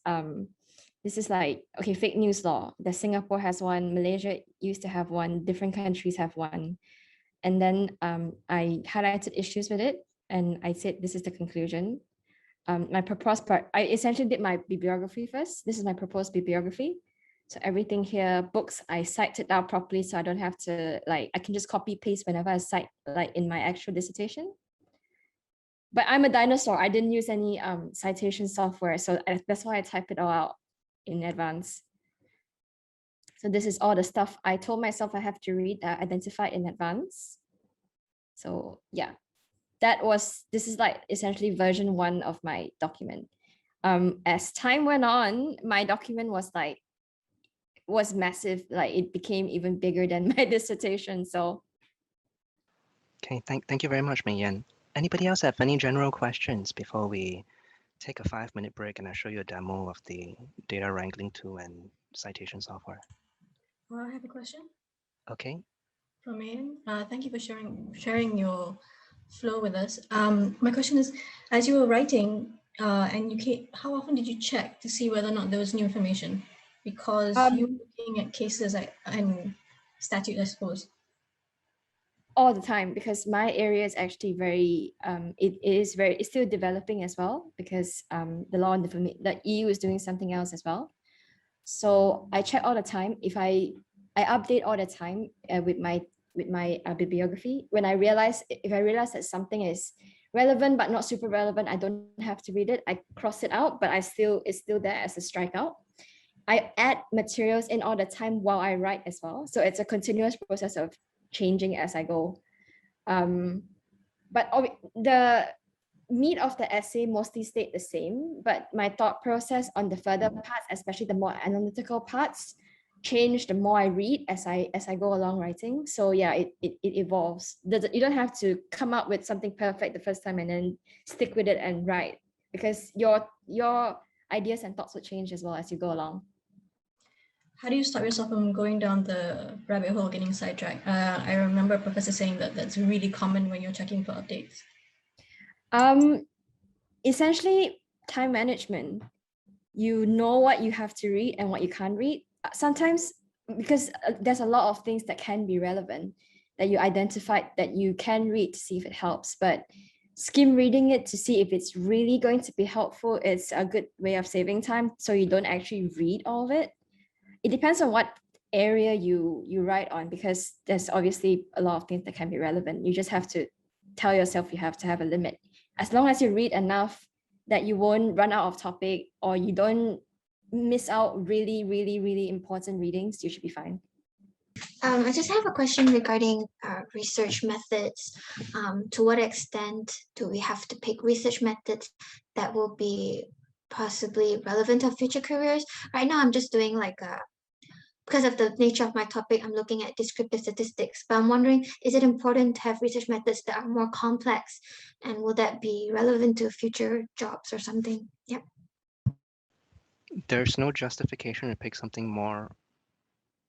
this is like, okay, fake news law. The Singapore has one, Malaysia used to have one, different countries have one. And then I highlighted issues with it and I said, this is the conclusion. My proposed part, I essentially did my bibliography first. This is my proposed bibliography. So everything here, books, I cite it out properly so I don't have to, I can just copy paste whenever I cite in my actual dissertation. But I'm a dinosaur. I didn't use any citation software. So that's why I type it all out in advance. So this is all the stuff I told myself I have to read that I identified in advance. So yeah, this is essentially version 1 of my document. As time went on, my document was massive. It became even bigger than my dissertation. So okay, thank you very much, Mei Yen. Anybody else have any general questions before we take a 5-minute break and I show you a demo of the data wrangling tool and citation software? Well, I have a question. Okay. From Erin. Thank you for sharing your flow with us. My question is, as you were writing, how often did you check to see whether or not there was new information? Because you're looking at cases and statute, I suppose. all the time, because my area is actually very it's still developing as well, because the law and the EU is doing something else as well. So I check all the time. If I update all the time with my bibliography. When I realize that something is relevant but not super relevant, I don't have to read it. I cross it out, but it's still there as a strikeout. I add materials in all the time while I write as well. So it's a continuous process of changing as I go. But the meat of the essay mostly stayed the same, but my thought process on the further parts, especially the more analytical parts, change the more I read as I go along writing. So yeah, it evolves. You don't have to come up with something perfect the first time and then stick with it and write, because your ideas and thoughts will change as well as you go along. How do you stop yourself from going down the rabbit hole, getting sidetracked? I remember a professor saying that that's really common when you're checking for updates. Essentially, time management. You know what you have to read and what you can't read. Sometimes, because there's a lot of things that can be relevant that you identified that you can read to see if it helps, but skim reading it to see if it's really going to be helpful is a good way of saving time, so you don't actually read all of it. It depends on what area you write on, because there's obviously a lot of things that can be relevant. You just have to tell yourself you have to have a limit. As long as you read enough that you won't run out of topic or you don't miss out really, really, really important readings, you should be fine. I just have a question regarding research methods. To what extent do we have to pick research methods that will be possibly relevant to future careers? Right now, I'm just doing like because of the nature of my topic, I'm looking at descriptive statistics, but I'm wondering, is it important to have research methods that are more complex, and will that be relevant to future jobs or something? Yep. There's no justification to pick something more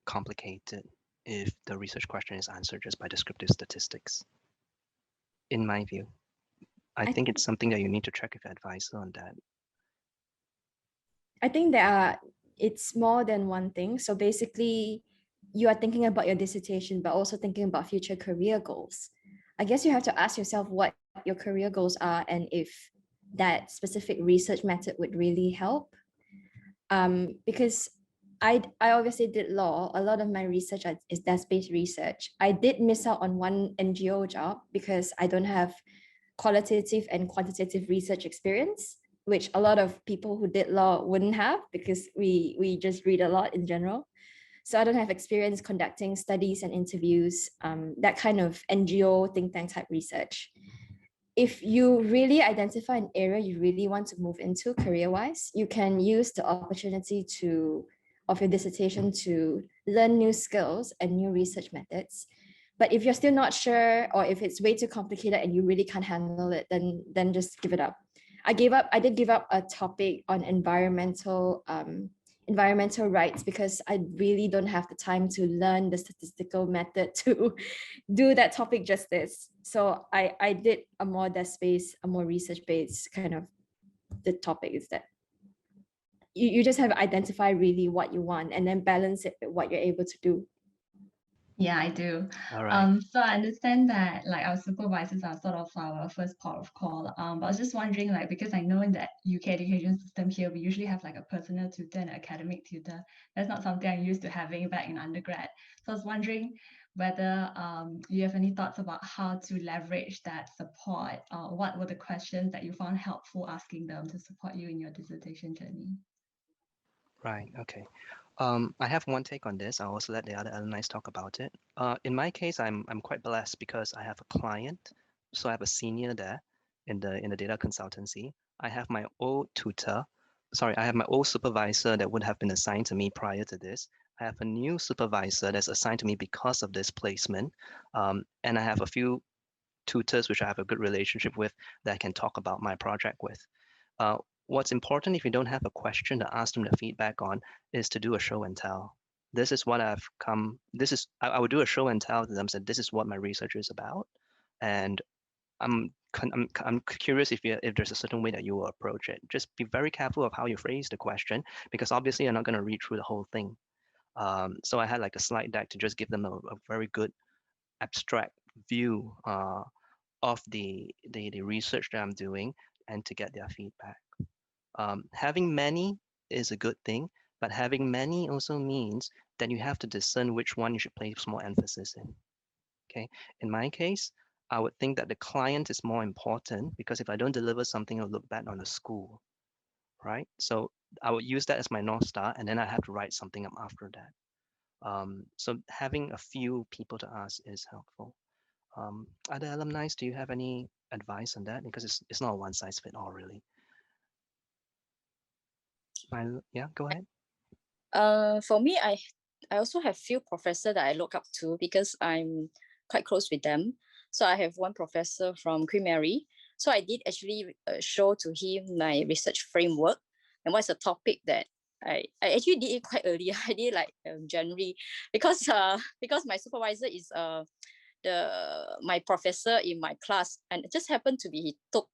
complicated if the research question is answered just by descriptive statistics, in my view. I think it's something that you need to check with your advisor on that. I think it's more than one thing. So basically, you are thinking about your dissertation, but also thinking about future career goals. I guess you have to ask yourself what your career goals are and if that specific research method would really help. Because I obviously did law. A lot of my research is desk-based research. I did miss out on one NGO job because I don't have qualitative and quantitative research experience, which a lot of people who did law wouldn't have, because we just read a lot in general. So I don't have experience conducting studies and interviews, that kind of NGO think tank type research. If you really identify an area you really want to move into career-wise, you can use the opportunity of your dissertation to learn new skills and new research methods. But if you're still not sure, or if it's way too complicated and you really can't handle it, then just give it up. I did give up a topic on environmental rights because I really don't have the time to learn the statistical method to do that topic justice. So I did a more desk-based, a more research-based kind of the topic is that you just have to identify really what you want and then balance it with what you're able to do. Yeah, I do. All right. So I understand that like our supervisors are sort of our first port of call. But I was just wondering, like, because I know in the UK education system here, we usually have like a personal tutor and an academic tutor. That's not something I'm used to having back in undergrad. So I was wondering whether you have any thoughts about how to leverage that support. What were the questions that you found helpful asking them to support you in your dissertation journey? Right, okay. I have one take on this. I'll also let the other alumni talk about it. In my case, I'm quite blessed because I have a client. So I have a senior there in the data consultancy. I have my old tutor. Sorry, I have my old supervisor that would have been assigned to me prior to this. I have a new supervisor that's assigned to me because of this placement. And I have a few tutors which I have a good relationship with that I can talk about my project with. What's important if you don't have a question to ask them the feedback on is to do a show and tell. This is what I've come, I would do a show and tell to them, said this is what my research is about. And I'm curious if there's a certain way that you will approach it. Just be very careful of how you phrase the question, because obviously you're not going to read through the whole thing. So I had like a slide deck to just give them a very good abstract view of the research that I'm doing and to get their feedback. Having many is a good thing, but having many also means that you have to discern which one you should place more emphasis in. Okay, in my case, I would think that the client is more important because if I don't deliver something, it'll look bad on the school, right? So I would use that as my North Star, and then I have to write something up after that. So having a few people to ask is helpful. Other alumni, do you have any advice on that? Because it's not a one size fit all, really. Yeah, go ahead. For me, I also have few professors that I look up to because I'm quite close with them. So I have one professor from Queen Mary. So I did actually show to him my research framework and what's the topic that I actually did it quite early. I did like January because my supervisor is my professor in my class, and it just happened to be he took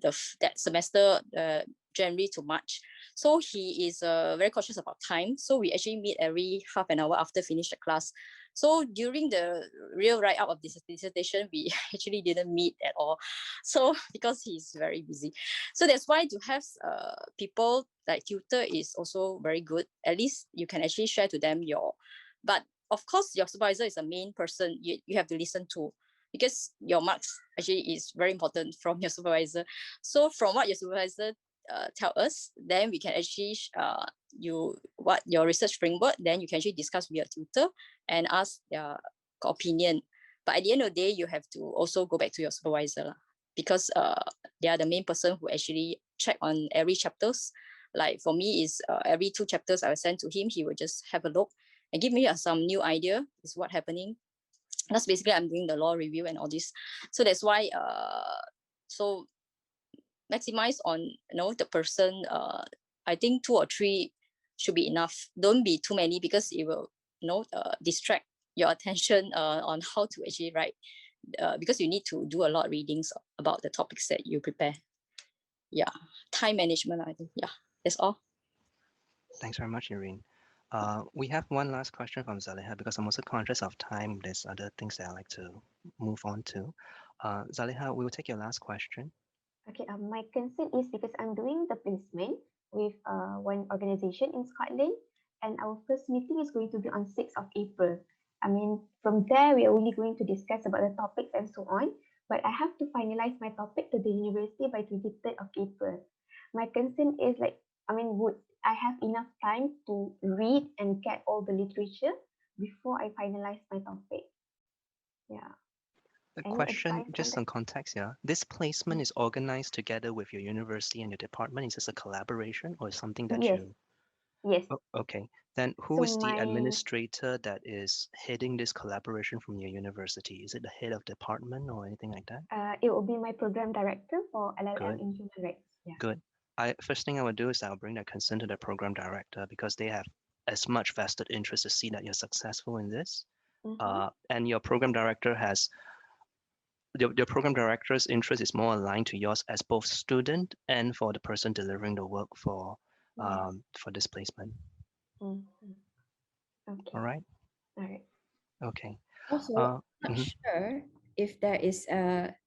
that semester January to March. So he is very cautious about time. So we actually meet every half an hour after finish the class. So during the real write-up of this dissertation, we actually didn't meet at all. So because he's very busy. So that's why to have people like tutor is also very good. At least you can actually share to them but of course your supervisor is the main person you have to listen to, because your marks actually is very important from your supervisor. So from what your supervisor tell us, then we can actually what your research framework, then you can actually discuss with your tutor and ask their opinion. But at the end of the day, you have to also go back to your supervisor because they are the main person who actually check on every chapters. Like for me is every 2 chapters I will send to him, he will just have a look and give me some new idea is what happening. That's basically I'm doing the law review and all this. So that's why so maximize on the person. I think 2 or 3 should be enough. Don't be too many because it will distract your attention on how to actually write, because you need to do a lot of readings about the topics that you prepare. Yeah, time management, I think. Yeah, that's all. Thanks very much, Erin. We have one last question from Zaliha because I'm also conscious of time. There's other things that I like to move on to. Zaliha, we will take your last question. Okay, my concern is because I'm doing the placement with one organization in Scotland, and our first meeting is going to be on 6th of April. I mean, from there, we are only going to discuss about the topics and so on, but I have to finalize my topic to the university by 23rd of April. My concern is would I have enough time to read and get all the literature before I finalize my topic? Yeah. The Any question, advice on just that? some context, yeah. This placement is organized together with your university and your department. Is this a collaboration or something that Yes. you? Yes. Oh, okay. Then who So is the my administrator that is heading this collaboration from your university? Is it the head of department or anything like that? it will be my program director for LLM Good. in human rights. Yeah. Good. First thing I would do is I'll bring that concern to the program director because they have as much vested interest to see that you're successful in this. And your program director has your program director's interest is more aligned to yours as both student and for the person delivering the work for this placement. Okay. All right. All right. Okay. Also, I'm not sure if there is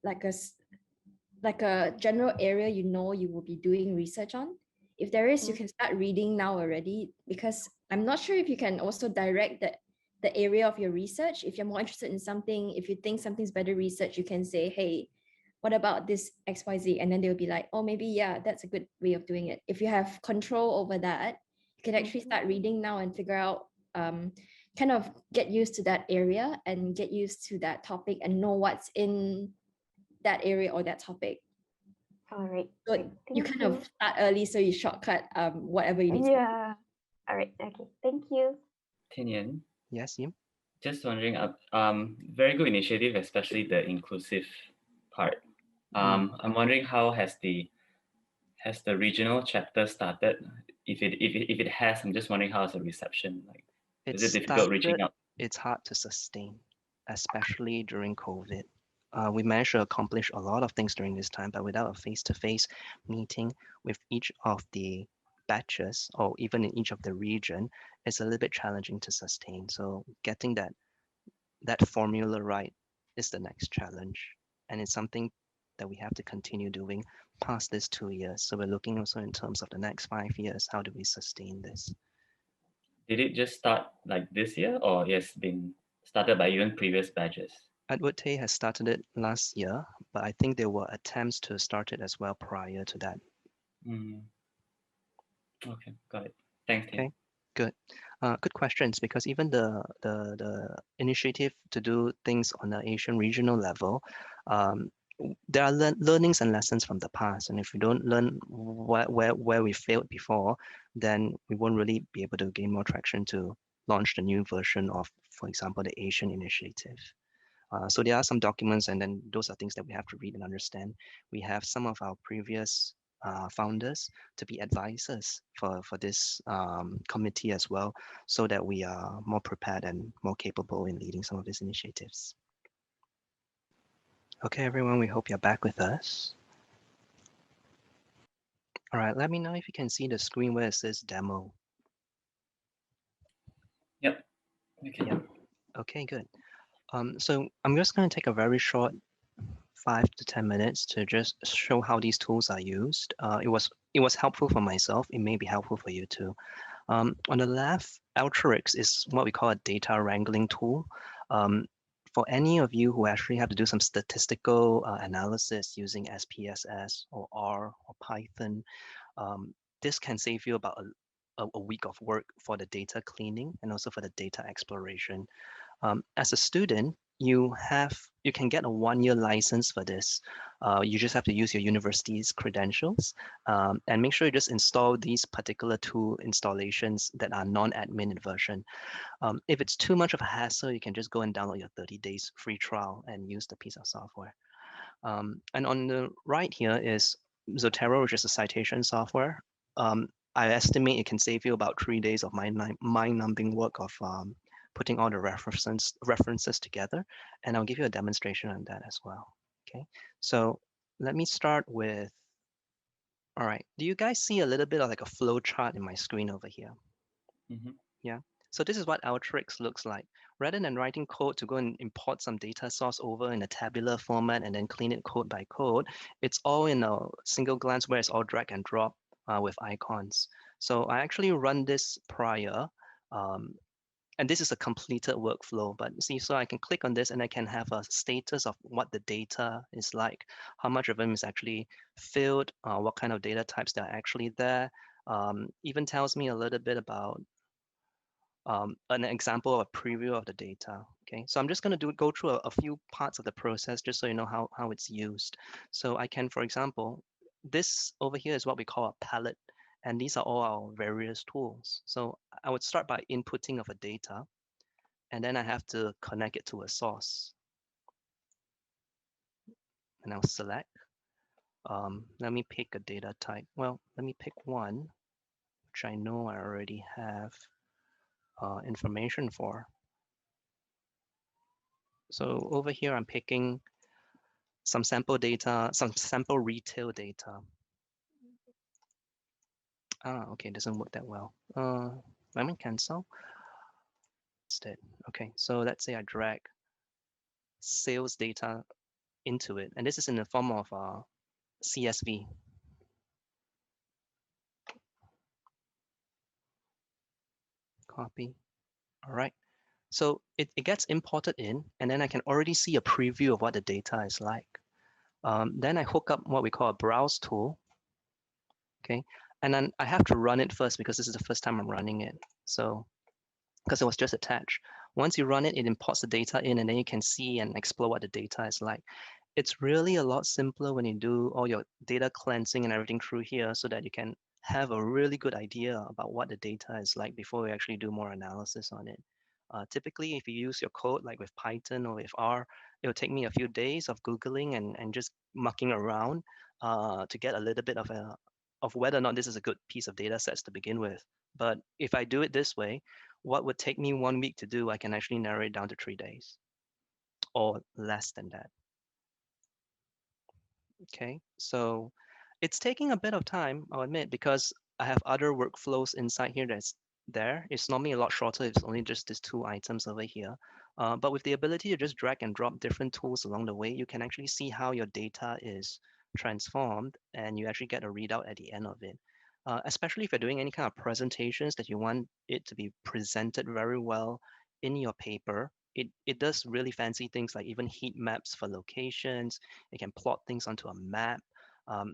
like a general area you will be doing research on. If there is, you can start reading now already, because I'm not sure if you can also direct the area of your research. If you're more interested in something, if you think something's better research, you can say, hey, what about this XYZ? And then they'll be like, oh, maybe, yeah, that's a good way of doing it. If you have control over that, you can actually start reading now and figure out, kind of get used to that area and get used to that topic and know what's in that area or that topic. All right. So you kind of start early, so you shortcut whatever you need. Yeah. All right. Okay. Thank you. Tian Yan. Yes, Yim. Just wondering, very good initiative, especially the inclusive part. I'm wondering how has the regional chapter started? If it has, I'm just wondering how's the reception like. Is it difficult reaching out? It's hard to sustain, especially during COVID. We managed to accomplish a lot of things during this time, but without a face-to-face meeting with each of the batches or even in each of the region, it's a little bit challenging to sustain. So getting that formula right is the next challenge. And it's something that we have to continue doing past this 2 years. So we're looking also in terms of the next 5 years, how do we sustain this? Did it just start like this year, or it's been started by even previous batches? Edward Tay has started it last year, but I think there were attempts to start it as well prior to that. Okay, got it. Thanks, Tim. Okay, good. Good questions, because even the initiative to do things on the Asian regional level, there are learnings and lessons from the past. And if we don't learn where we failed before, then we won't really be able to gain more traction to launch the new version of, for example, the Asian initiative. So there are some documents, and then those are things that we have to read and understand. We have some of our previous founders to be advisors for this committee as well, so that we are more prepared and more capable in leading some of these initiatives. Okay, everyone, we hope you're back with us. All right, let me know if you can see the screen where it says demo. Yep. Okay. Yep. Okay, good. So I'm just going to take a very short 5 to 10 minutes to just show how these tools are used. It was helpful for myself. It may be helpful for you too. On the left, Alteryx is what we call a data wrangling tool. For any of you who actually have to do some statistical analysis using SPSS or R or Python, this can save you about a week of work for the data cleaning and also for the data exploration. As a student, you can get a 1-year license for this. You just have to use your university's credentials, and make sure you just install these particular tool installations that are non-admin version. If it's too much of a hassle, you can just go and download your 30 days free trial and use the piece of software. And on the right here is Zotero, which is a citation software. I estimate it can save you about 3 days of mind-numbing work of putting all the references together, and I'll give you a demonstration on that as well. Okay, so let me start with, all right, do you guys see a little bit of like a flow chart in my screen over here? Yeah, so this is what Alteryx looks like. Rather than writing code to go and import some data source over in a tabular format and then clean it code by code, it's all in a single glance where it's all drag and drop with icons. So I actually run this prior, and this is a completed workflow, but see, so I can click on this and I can have a status of what the data is like, how much of them is actually filled, what kind of data types that are actually there. Even tells me a little bit about an example, a preview of the data. Okay, so I'm just going to go through a few parts of the process just so you know how it's used. So I can, for example, this over here is what we call a palette. And these are all our various tools. So I would start by inputting of a data, and then I have to connect it to a source. And I'll select. Let me pick a data type. Well, let me pick one, which I know I already have information for. So over here, I'm picking some sample data, some sample retail data. Okay, it doesn't work that well. Let me cancel. Instead, okay, so let's say I drag sales data into it, and this is in the form of CSV. Copy. All right. So it gets imported in, and then I can already see a preview of what the data is like. Then I hook up what we call a browse tool. Okay, and then I have to run it first because this is the first time I'm running it. So because it was just attached. Once you run it, it imports the data in, and then you can see and explore what the data is like. It's really a lot simpler when you do all your data cleansing and everything through here so that you can have a really good idea about what the data is like before we actually do more analysis on it. Typically, if you use your code like with Python or with R, it will take me a few days of Googling and just mucking around to get a little bit of whether or not this is a good piece of data sets to begin with. But if I do it this way, what would take me 1 week to do, I can actually narrow it down to 3 days or less than that. Okay, so it's taking a bit of time, I'll admit, because I have other workflows inside here that's there. It's normally a lot shorter. It's only just these 2 items over here. But with the ability to just drag and drop different tools along the way, you can actually see how your data is transformed, and you actually get a readout at the end of it. Especially if you're doing any kind of presentations that you want it to be presented very well in your paper, it does really fancy things like even heat maps for locations. It can plot things onto a map.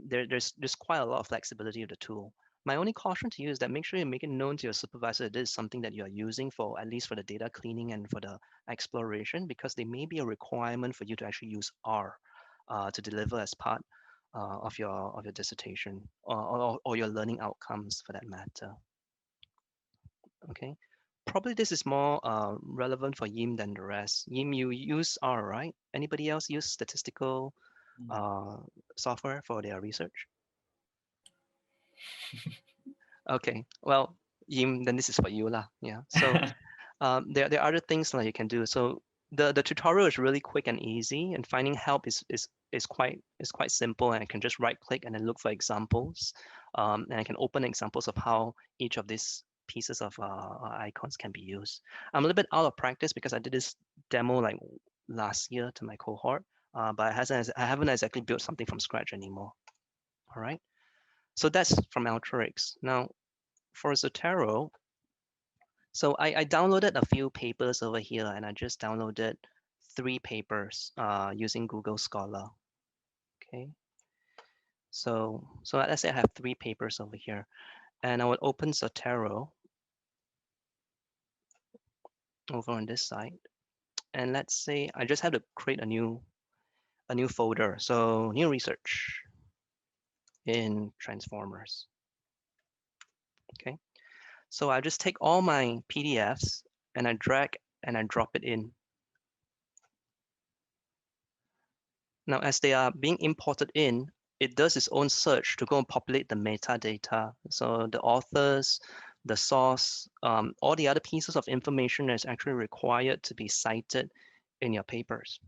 There's quite a lot of flexibility of the tool. My only caution to you is that make sure you make it known to your supervisor that this is something that you are using for, at least for the data cleaning and for the exploration, because there may be a requirement for you to actually use R to deliver as part of your dissertation or your learning outcomes for that matter. Okay, probably this is more relevant for Yim than the rest. Yim, you use R, right? Anybody else use statistical software for their research? Okay, well, Yim, then this is for you lah. Yeah. So there are other things that you can do. So the tutorial is really quick and easy, and finding help is quite simple. And I can just right click and then look for examples, and I can open examples of how each of these pieces of icons can be used. I'm a little bit out of practice because I did this demo like last year to my cohort, but I haven't exactly built something from scratch anymore. All right. So that's from Alteryx. Now, for Zotero, so I downloaded a few papers over here, and I just downloaded 3 papers using Google Scholar. Okay. So let's say I have 3 papers over here, and I would open Zotero over on this side, and let's say I just have to create a new folder. So new research in transformers. Okay. So I just take all my PDFs and I drag and I drop it in. Now, as they are being imported in, it does its own search to go and populate the metadata. So the authors, the source, all the other pieces of information that's actually required to be cited in your papers.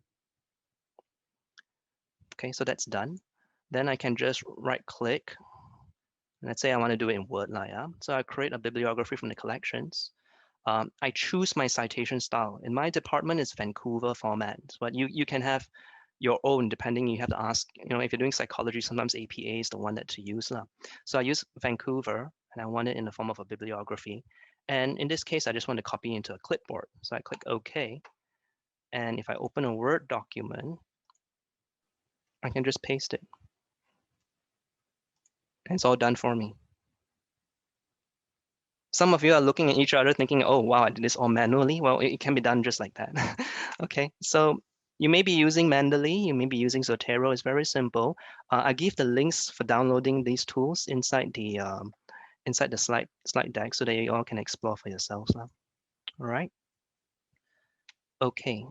Okay, so that's done. Then I can just right click. Let's say I want to do it in Word. Yeah? So I create a bibliography from the collections. I choose my citation style. In my department, it's Vancouver format, but you can have your own depending. You have to ask, if you're doing psychology, sometimes APA is the one that to use. So I use Vancouver, and I want it in the form of a bibliography. And in this case, I just want to copy into a clipboard. So I click OK. And if I open a Word document, I can just paste it. And it's all done for me. Some of you are looking at each other thinking, oh, wow, I did this all manually. Well, it can be done just like that. Okay, so you may be using Mendeley, you may be using Zotero. It's very simple. I give the links for downloading these tools inside the slide deck so that you all can explore for yourselves. All right. Okay,